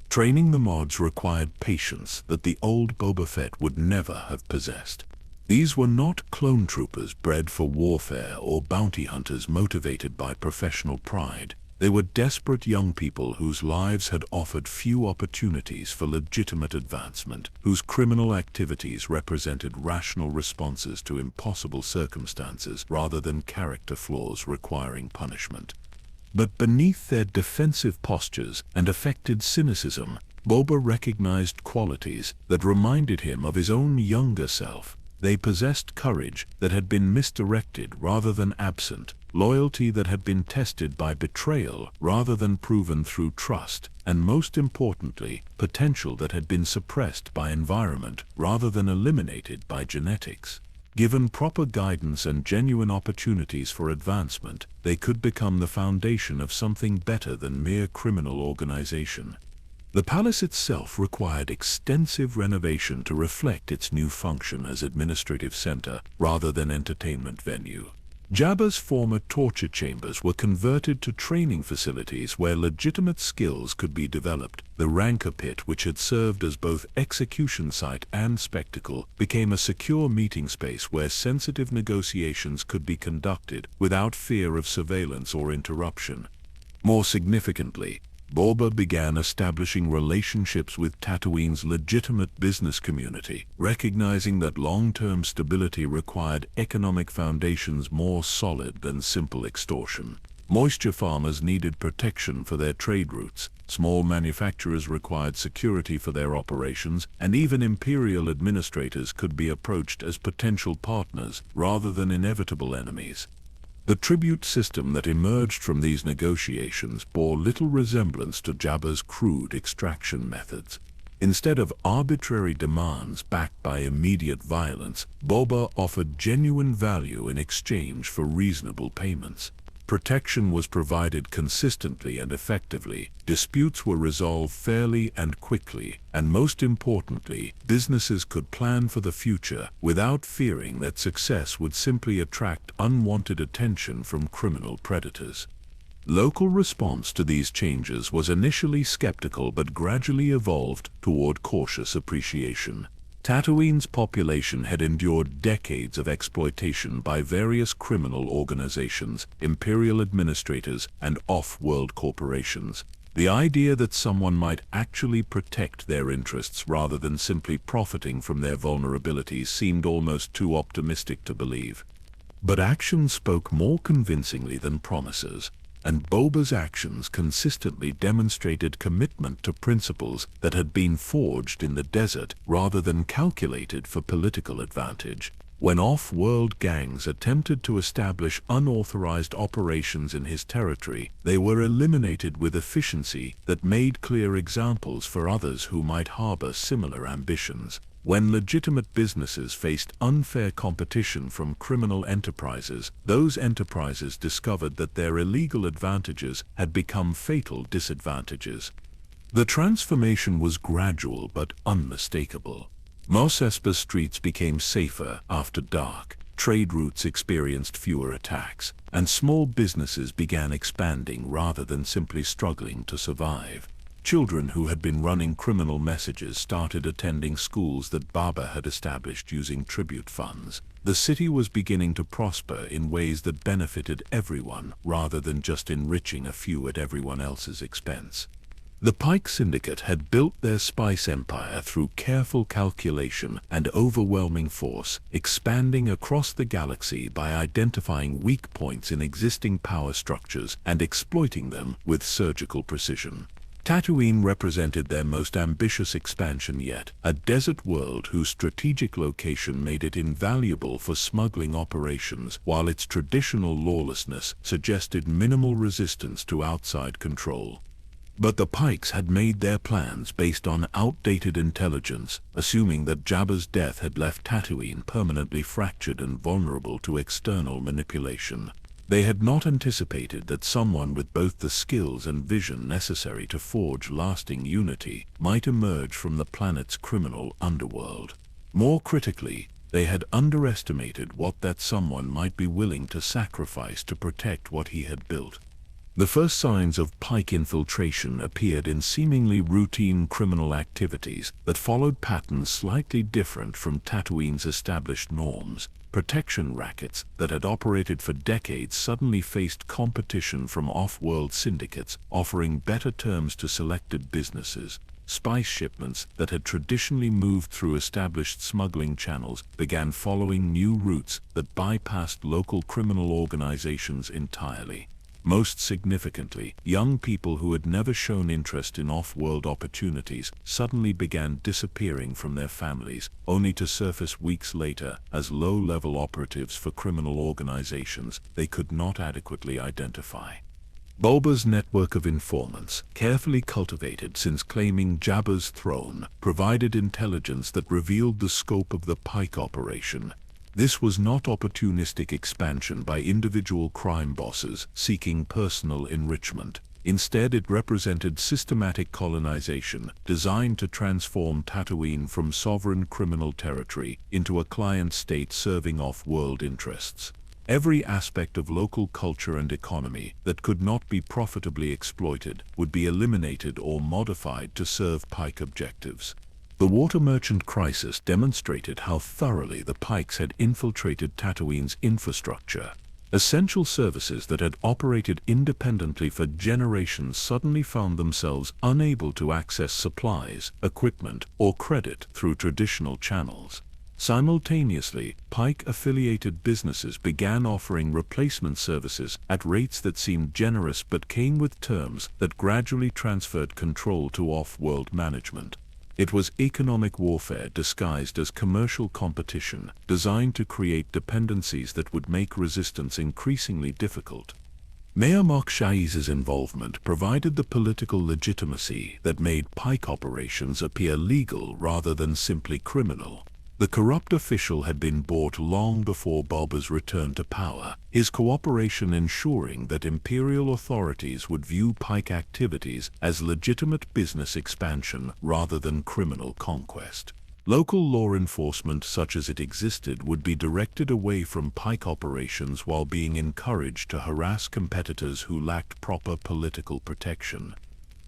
S1: Training the mods required patience that the old Boba Fett would never have possessed. These were not clone troopers bred for warfare or bounty hunters motivated by professional pride. They were desperate young people whose lives had offered few opportunities for legitimate advancement, whose criminal activities represented rational responses to impossible circumstances rather than character flaws requiring punishment. But beneath their defensive postures and affected cynicism, Boba recognized qualities that reminded him of his own younger self. They possessed courage that had been misdirected rather than absent, loyalty that had been tested by betrayal rather than proven through trust, and most importantly, potential that had been suppressed by environment rather than eliminated by genetics. Given proper guidance and genuine opportunities for advancement, they could become the foundation of something better than mere criminal organization. The palace itself required extensive renovation to reflect its new function as administrative center rather than entertainment venue. Jabba's former torture chambers were converted to training facilities where legitimate skills could be developed. The Rancor Pit, which had served as both execution site and spectacle, became a secure meeting space where sensitive negotiations could be conducted without fear of surveillance or interruption. More significantly, Boba began establishing relationships with Tatooine's legitimate business community, recognizing that long-term stability required economic foundations more solid than simple extortion. Moisture farmers needed protection for their trade routes, small manufacturers required security for their operations, and even imperial administrators could be approached as potential partners rather than inevitable enemies. The tribute system that emerged from these negotiations bore little resemblance to Jabba's crude extraction methods. Instead of arbitrary demands backed by immediate violence, Boba offered genuine value in exchange for reasonable payments. Protection was provided consistently and effectively, disputes were resolved fairly and quickly, and most importantly, businesses could plan for the future without fearing that success would simply attract unwanted attention from criminal predators. Local response to these changes was initially skeptical but gradually evolved toward cautious appreciation. Tatooine's population had endured decades of exploitation by various criminal organizations, imperial administrators, and off-world corporations. The idea that someone might actually protect their interests rather than simply profiting from their vulnerabilities seemed almost too optimistic to believe. But action spoke more convincingly than promises, and Boba's actions consistently demonstrated commitment to principles that had been forged in the desert rather than calculated for political advantage. When off-world gangs attempted to establish unauthorized operations in his territory, they were eliminated with efficiency that made clear examples for others who might harbor similar ambitions. When legitimate businesses faced unfair competition from criminal enterprises, those enterprises discovered that their illegal advantages had become fatal disadvantages. The transformation was gradual but unmistakable. Mos Espa's streets became safer after dark, trade routes experienced fewer attacks, and small businesses began expanding rather than simply struggling to survive. Children who had been running criminal messages started attending schools that Boba had established using tribute funds. The city was beginning to prosper in ways that benefited everyone rather than just enriching a few at everyone else's expense. The Pike Syndicate had built their spice empire through careful calculation and overwhelming force, expanding across the galaxy by identifying weak points in existing power structures and exploiting them with surgical precision. Tatooine represented their most ambitious expansion yet, a desert world whose strategic location made it invaluable for smuggling operations, while its traditional lawlessness suggested minimal resistance to outside control. But the Pikes had made their plans based on outdated intelligence, assuming that Jabba's death had left Tatooine permanently fractured and vulnerable to external manipulation. They had not anticipated that someone with both the skills and vision necessary to forge lasting unity might emerge from the planet's criminal underworld. More critically, they had underestimated what that someone might be willing to sacrifice to protect what he had built. The first signs of Pike infiltration appeared in seemingly routine criminal activities that followed patterns slightly different from Tatooine's established norms. Protection rackets that had operated for decades suddenly faced competition from off-world syndicates offering better terms to selected businesses. Spice shipments that had traditionally moved through established smuggling channels began following new routes that bypassed local criminal organizations entirely. Most significantly, young people who had never shown interest in off-world opportunities suddenly began disappearing from their families, only to surface weeks later as low-level operatives for criminal organizations they could not adequately identify. Boba's network of informants, carefully cultivated since claiming Jabba's throne, provided intelligence that revealed the scope of the Pike operation. This was not opportunistic expansion by individual crime bosses seeking personal enrichment. Instead, it represented systematic colonization designed to transform Tatooine from sovereign criminal territory into a client state serving off-world interests. Every aspect of local culture and economy that could not be profitably exploited would be eliminated or modified to serve Pike objectives. The water merchant crisis demonstrated how thoroughly the Pikes had infiltrated Tatooine's infrastructure. Essential services that had operated independently for generations suddenly found themselves unable to access supplies, equipment, or credit through traditional channels. Simultaneously, Pike-affiliated businesses began offering replacement services at rates that seemed generous but came with terms that gradually transferred control to off-world management. It was economic warfare disguised as commercial competition, designed to create dependencies that would make resistance increasingly difficult. Mayor Mark Shaiz's involvement provided the political legitimacy that made Pike operations appear legal rather than simply criminal. The corrupt official had been bought long before Boba's return to power, his cooperation ensuring that imperial authorities would view Pike activities as legitimate business expansion rather than criminal conquest. Local law enforcement such as it existed would be directed away from Pike operations while being encouraged to harass competitors who lacked proper political protection.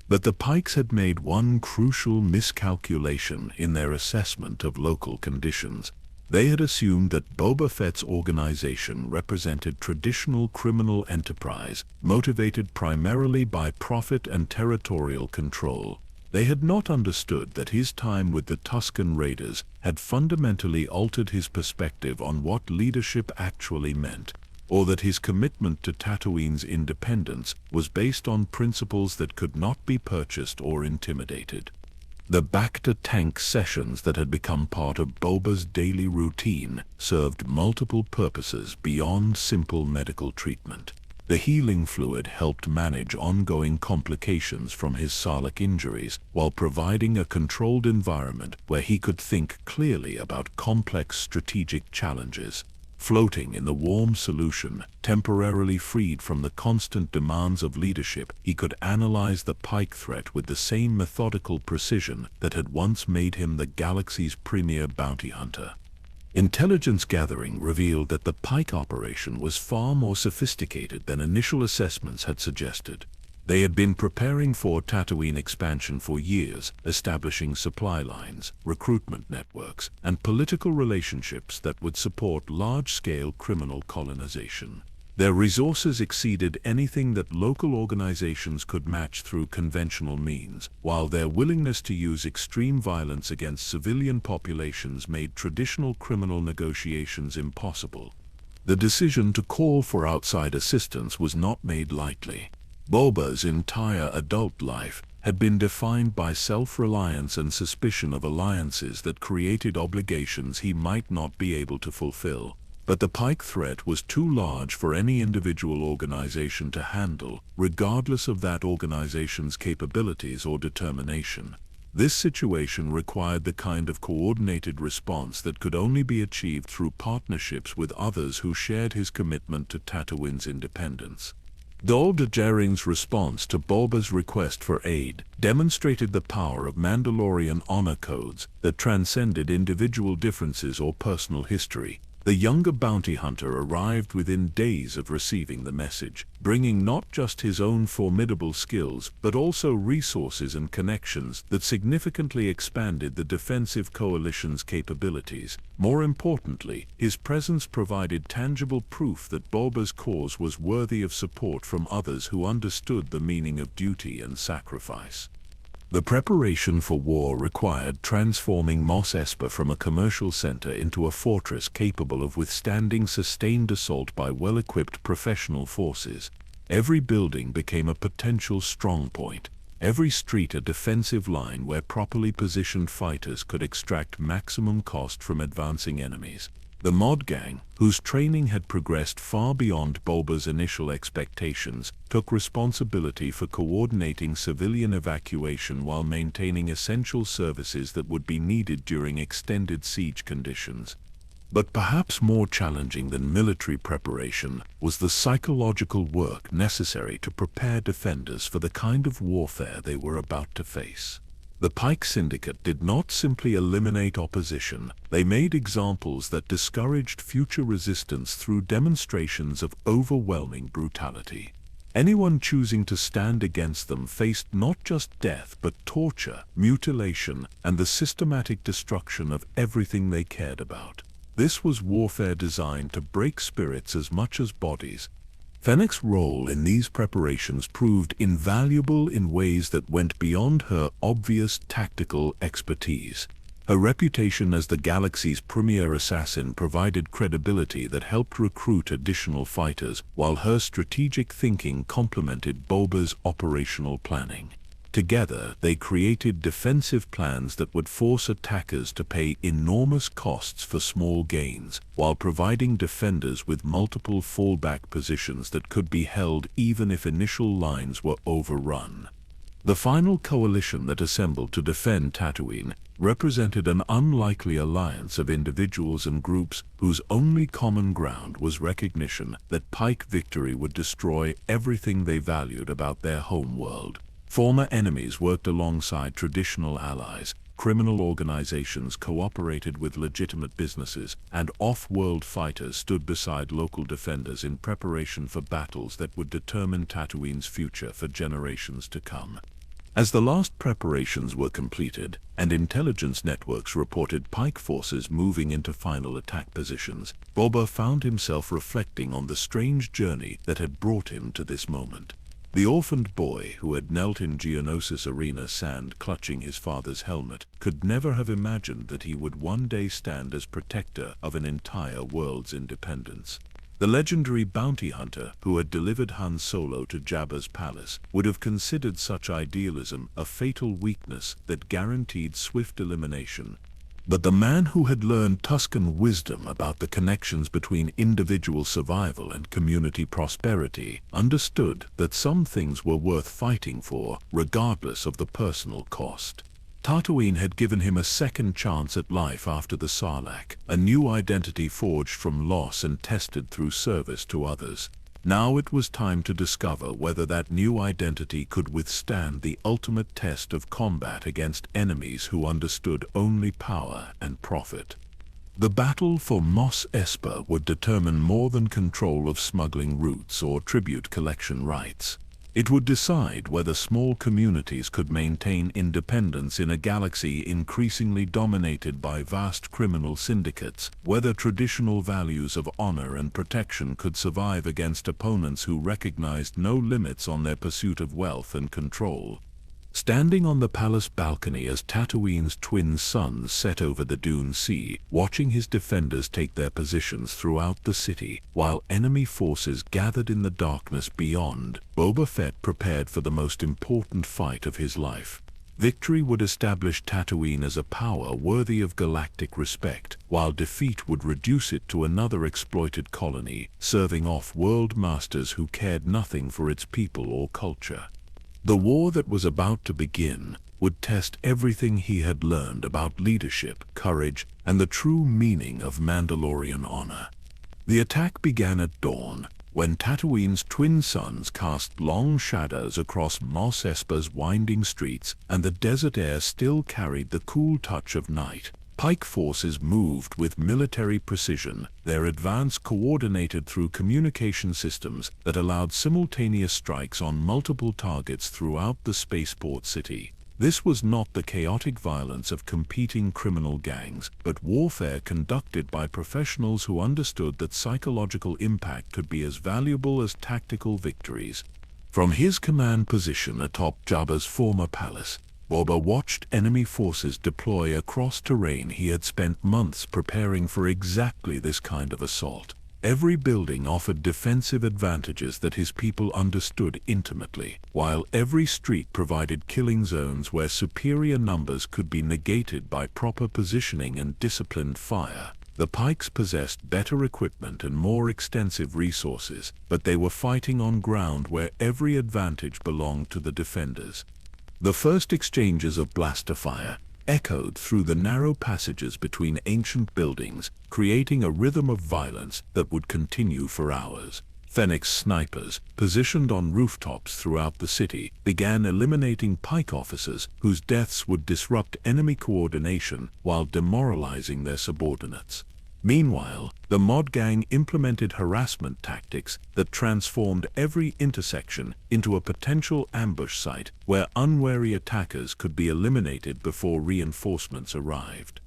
S1: But the Pikes had made one crucial miscalculation in their assessment of local conditions. They had assumed that Boba Fett's organization represented traditional criminal enterprise, motivated primarily by profit and territorial control. They had not understood that his time with the Tusken Raiders had fundamentally altered his perspective on what leadership actually meant, or that his commitment to Tatooine's independence was based on principles that could not be purchased or intimidated. The back-to-tank sessions that had become part of Boba's daily routine served multiple purposes beyond simple medical treatment. The healing fluid helped manage ongoing complications from his Sarlacc injuries while providing a controlled environment where he could think clearly about complex strategic challenges. Floating in the warm solution, temporarily freed from the constant demands of leadership, he could analyze the Pike threat with the same methodical precision that had once made him the galaxy's premier bounty hunter. Intelligence gathering revealed that the Pike operation was far more sophisticated than initial assessments had suggested. They had been preparing for Tatooine expansion for years, establishing supply lines, recruitment networks, and political relationships that would support large-scale criminal colonization. Their resources exceeded anything that local organizations could match through conventional means, while their willingness to use extreme violence against civilian populations made traditional criminal negotiations impossible. The decision to call for outside assistance was not made lightly. Boba's entire adult life had been defined by self-reliance and suspicion of alliances that created obligations he might not be able to fulfill. But the Pike threat was too large for any individual organization to handle, regardless of that organization's capabilities or determination. This situation required the kind of coordinated response that could only be achieved through partnerships with others who shared his commitment to Tatooine's independence. Documentaries' response to Boba's request for aid demonstrated the power of Mandalorian honor codes that transcended individual differences or personal history. The younger bounty hunter arrived within days of receiving the message, bringing not just his own formidable skills but also resources and connections that significantly expanded the defensive coalition's capabilities. More importantly, his presence provided tangible proof that Boba's cause was worthy of support from others who understood the meaning of duty and sacrifice. The preparation for war required transforming Mos Espa from a commercial center into a fortress capable of withstanding sustained assault by well-equipped professional forces. Every building became a potential strongpoint, every street a defensive line where properly positioned fighters could extract maximum cost from advancing enemies. The Mod Gang, whose training had progressed far beyond Boba's initial expectations, took responsibility for coordinating civilian evacuation while maintaining essential services that would be needed during extended siege conditions. But perhaps more challenging than military preparation was the psychological work necessary to prepare defenders for the kind of warfare they were about to face. The Pike Syndicate did not simply eliminate opposition, they made examples that discouraged future resistance through demonstrations of overwhelming brutality. Anyone choosing to stand against them faced not just death but torture, mutilation, and the systematic destruction of everything they cared about. This was warfare designed to break spirits as much as bodies. Fennec's role in these preparations proved invaluable in ways that went beyond her obvious tactical expertise. Her reputation as the galaxy's premier assassin provided credibility that helped recruit additional fighters, while her strategic thinking complemented Boba's operational planning. Together, they created defensive plans that would force attackers to pay enormous costs for small gains, while providing defenders with multiple fallback positions that could be held even if initial lines were overrun. The final coalition that assembled to defend Tatooine represented an unlikely alliance of individuals and groups whose only common ground was recognition that Pike victory would destroy everything they valued about their home world. Former enemies worked alongside traditional allies, criminal organizations cooperated with legitimate businesses, and off-world fighters stood beside local defenders in preparation for battles that would determine Tatooine's future for generations to come. As the last preparations were completed, and intelligence networks reported Pike forces moving into final attack positions, Boba found himself reflecting on the strange journey that had brought him to this moment. The orphaned boy who had knelt in Geonosis Arena sand clutching his father's helmet could never have imagined that he would one day stand as protector of an entire world's independence. The legendary bounty hunter who had delivered Han Solo to Jabba's palace would have considered such idealism a fatal weakness that guaranteed swift elimination. But the man who had learned Tusken wisdom about the connections between individual survival and community prosperity understood that some things were worth fighting for, regardless of the personal cost. Tatooine had given him a second chance at life after the Sarlacc, a new identity forged from loss and tested through service to others. Now it was time to discover whether that new identity could withstand the ultimate test of combat against enemies who understood only power and profit. The battle for Mos Espa would determine more than control of smuggling routes or tribute collection rights. It would decide whether small communities could maintain independence in a galaxy increasingly dominated by vast criminal syndicates, whether traditional values of honor and protection could survive against opponents who recognized no limits on their pursuit of wealth and control. Standing on the palace balcony as Tatooine's twin suns set over the Dune Sea, watching his defenders take their positions throughout the city, while enemy forces gathered in the darkness beyond, Boba Fett prepared for the most important fight of his life. Victory would establish Tatooine as a power worthy of galactic respect, while defeat would reduce it to another exploited colony, serving off-world masters who cared nothing for its people or culture. The war that was about to begin would test everything he had learned about leadership, courage, and the true meaning of Mandalorian honor. The attack began at dawn, when Tatooine's twin suns cast long shadows across Mos Espa's winding streets, and the desert air still carried the cool touch of night. Pike forces moved with military precision, their advance coordinated through communication systems that allowed simultaneous strikes on multiple targets throughout the spaceport city. This was not the chaotic violence of competing criminal gangs, but warfare conducted by professionals who understood that psychological impact could be as valuable as tactical victories. From his command position atop Jabba's former palace, Boba watched enemy forces deploy across terrain he had spent months preparing for exactly this kind of assault. Every building offered defensive advantages that his people understood intimately, while every street provided killing zones where superior numbers could be negated by proper positioning and disciplined fire. The Pikes possessed better equipment and more extensive resources, but they were fighting on ground where every advantage belonged to the defenders. The first exchanges of blaster fire echoed through the narrow passages between ancient buildings, creating a rhythm of violence that would continue for hours. Fennec's snipers, positioned on rooftops throughout the city, began eliminating Pike officers whose deaths would disrupt enemy coordination while demoralizing their subordinates. Meanwhile, the Mod Gang implemented harassment tactics that transformed every intersection into a potential ambush site where unwary attackers could be eliminated before reinforcements arrived.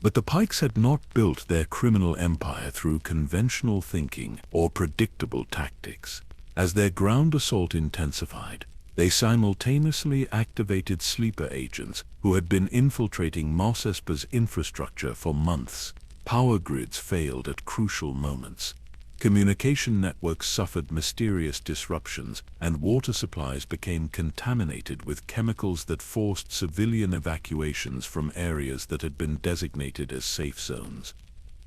S1: But the Pikes had not built their criminal empire through conventional thinking or predictable tactics. As their ground assault intensified, they simultaneously activated sleeper agents who had been infiltrating Mos Espa's infrastructure for months. Power grids failed at crucial moments. Communication networks suffered mysterious disruptions, and water supplies became contaminated with chemicals that forced civilian evacuations from areas that had been designated as safe zones.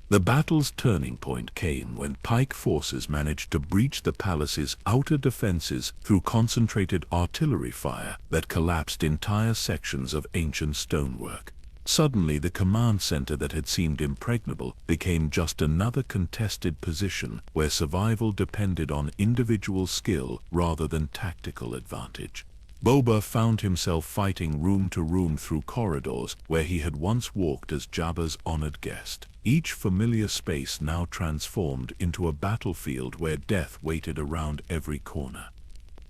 S1: The battle's turning point came when Pike forces managed to breach the palace's outer defenses through concentrated artillery fire that collapsed entire sections of ancient stonework. Suddenly, the command center that had seemed impregnable became just another contested position where survival depended on individual skill rather than tactical advantage. Boba found himself fighting room to room through corridors where he had once walked as Jabba's honored guest. Each familiar space now transformed into a battlefield where death waited around every corner.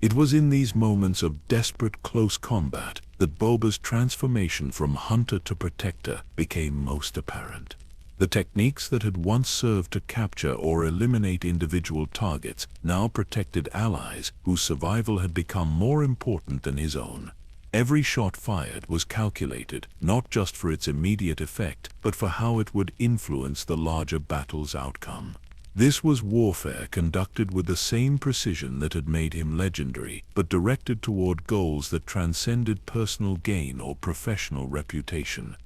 S1: It was in these moments of desperate close combat that Boba's transformation from hunter to protector became most apparent. The techniques that had once served to capture or eliminate individual targets now protected allies whose survival had become more important than his own. Every shot fired was calculated not just for its immediate effect, but for how it would influence the larger battle's outcome. This was warfare conducted with the same precision that had made him legendary, but directed toward goals that transcended personal gain or professional reputation.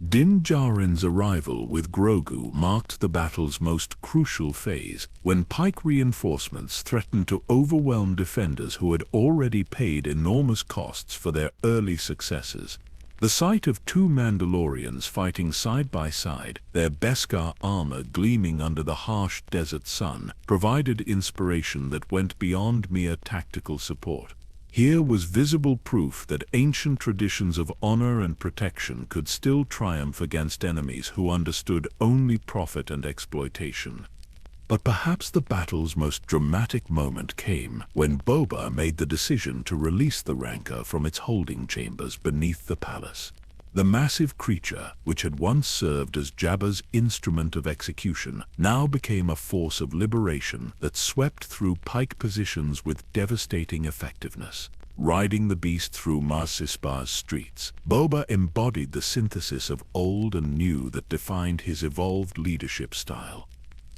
S1: Din Djarin's arrival with Grogu marked the battle's most crucial phase, when Pike reinforcements threatened to overwhelm defenders who had already paid enormous costs for their early successes. The sight of two Mandalorians fighting side by side, their Beskar armor gleaming under the harsh desert sun, provided inspiration that went beyond mere tactical support. Here was visible proof that ancient traditions of honor and protection could still triumph against enemies who understood only profit and exploitation. But perhaps the battle's most dramatic moment came when Boba made the decision to release the Rancor from its holding chambers beneath the palace. The massive creature, which had once served as Jabba's instrument of execution, now became a force of liberation that swept through pike positions with devastating effectiveness. Riding the beast through Maz Ispar's streets, Boba embodied the synthesis of old and new that defined his evolved leadership style.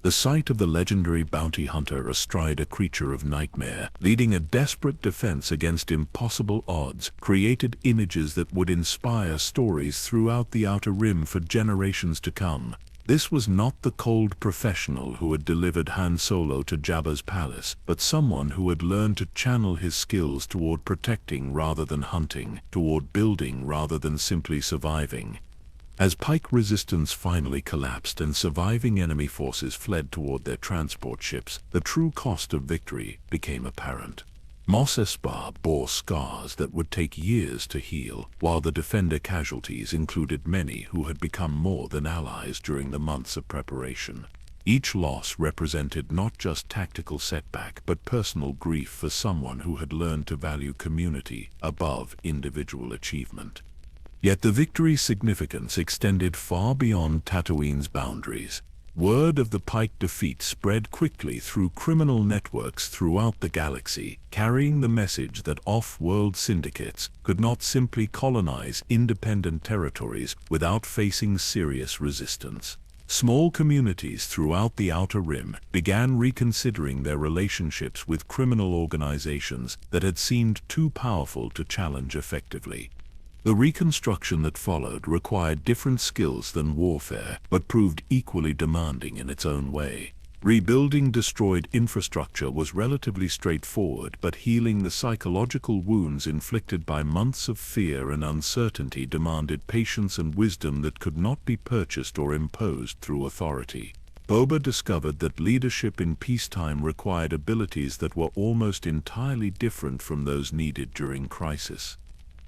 S1: The sight of the legendary bounty hunter astride a creature of nightmare, leading a desperate defense against impossible odds, created images that would inspire stories throughout the Outer Rim for generations to come. This was not the cold professional who had delivered Han Solo to Jabba's palace, but someone who had learned to channel his skills toward protecting rather than hunting, toward building rather than simply surviving. As pike resistance finally collapsed and surviving enemy forces fled toward their transport ships, the true cost of victory became apparent. Mos Espa bore scars that would take years to heal, while the defender casualties included many who had become more than allies during the months of preparation. Each loss represented not just tactical setback but personal grief for someone who had learned to value community above individual achievement. Yet the victory's significance extended far beyond Tatooine's boundaries. Word of the Pike defeat spread quickly through criminal networks throughout the galaxy, carrying the message that off-world syndicates could not simply colonize independent territories without facing serious resistance. Small communities throughout the Outer Rim began reconsidering their relationships with criminal organizations that had seemed too powerful to challenge effectively. The reconstruction that followed required different skills than warfare, but proved equally demanding in its own way. Rebuilding destroyed infrastructure was relatively straightforward, but healing the psychological wounds inflicted by months of fear and uncertainty demanded patience and wisdom that could not be purchased or imposed through authority. Boba discovered that leadership in peacetime required abilities that were almost entirely different from those needed during crisis.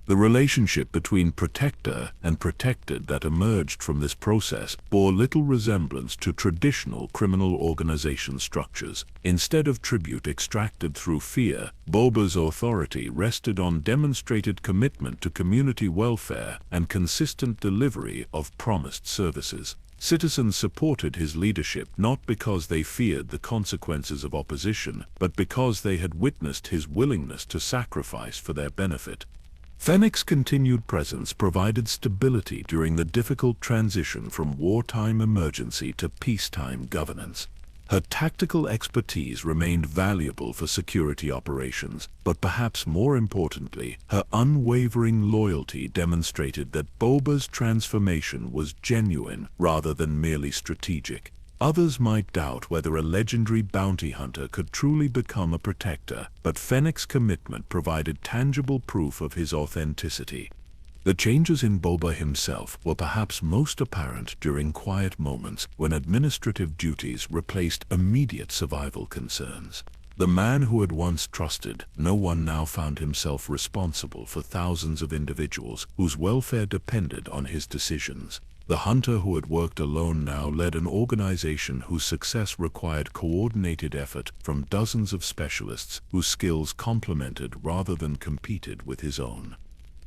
S1: The relationship between protector and protected that emerged from this process bore little resemblance to traditional criminal organization structures. Instead of tribute extracted through fear, Boba's authority rested on demonstrated commitment to community welfare and consistent delivery of promised services. Citizens supported his leadership not because they feared the consequences of opposition, but because they had witnessed his willingness to sacrifice for their benefit. Fennec's continued presence provided stability during the difficult transition from wartime emergency to peacetime governance. Her tactical expertise remained valuable for security operations, but perhaps more importantly, her unwavering loyalty demonstrated that Boba's transformation was genuine rather than merely strategic. Others might doubt whether a legendary bounty hunter could truly become a protector, but Fennec's commitment provided tangible proof of his authenticity. The changes in Boba himself were perhaps most apparent during quiet moments when administrative duties replaced immediate survival concerns. The man who had once trusted no one now found himself responsible for thousands of individuals whose welfare depended on his decisions. The hunter who had worked alone now led an organization whose success required coordinated effort from dozens of specialists whose skills complemented rather than competed with his own.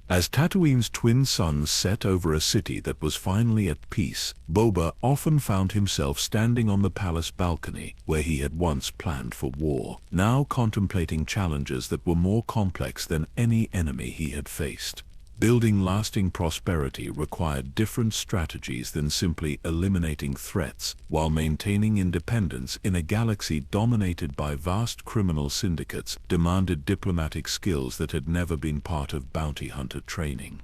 S1: As Tatooine's twin suns set over a city that was finally at peace, Boba often found himself standing on the palace balcony where he had once planned for war, now contemplating challenges that were more complex than any enemy he had faced. Building lasting prosperity required different strategies than simply eliminating threats, while maintaining independence in a galaxy dominated by vast criminal syndicates demanded diplomatic skills that had never been part of bounty hunter training.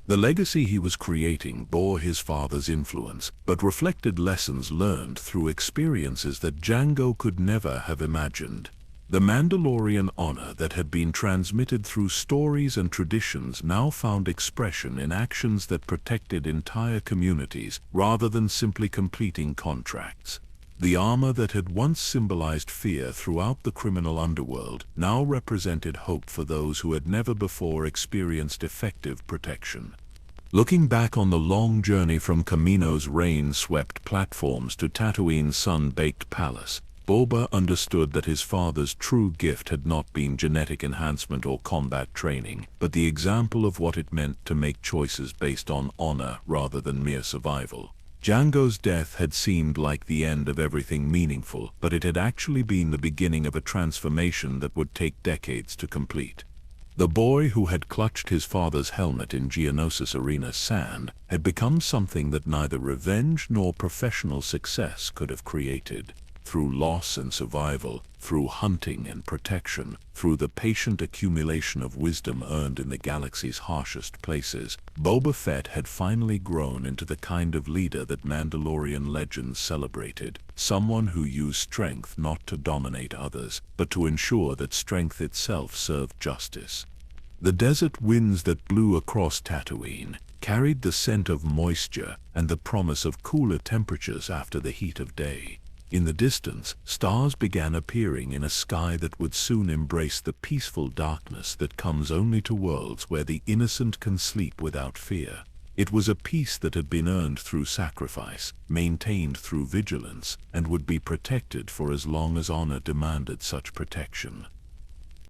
S1: The legacy he was creating bore his father's influence, but reflected lessons learned through experiences that Jango could never have imagined. The Mandalorian honor that had been transmitted through stories and traditions now found expression in actions that protected entire communities rather than simply completing contracts. The armor that had once symbolized fear throughout the criminal underworld now represented hope for those who had never before experienced effective protection. Looking back on the long journey from Kamino's rain-swept platforms to Tatooine's sun-baked palace, Boba understood that his father's true gift had not been genetic enhancement or combat training, but the example of what it meant to make choices based on honor rather than mere survival. Jango's death had seemed like the end of everything meaningful, but it had actually been the beginning of a transformation that would take decades to complete. The boy who had clutched his father's helmet in Geonosis Arena's sand had become something that neither revenge nor professional success could have created. Through loss and survival, through hunting and protection, through the patient accumulation of wisdom earned in the galaxy's harshest places, Boba Fett had finally grown into the kind of leader that Mandalorian legends celebrated, someone who used strength not to dominate others, but to ensure that strength itself served justice. The desert winds that blew across Tatooine carried the scent of moisture and the promise of cooler temperatures after the heat of day. In the distance, stars began appearing in a sky that would soon embrace the peaceful darkness that comes only to worlds where the innocent can sleep without fear. It was a peace that had been earned through sacrifice, maintained through vigilance, and would be protected for as long as honor demanded such protection.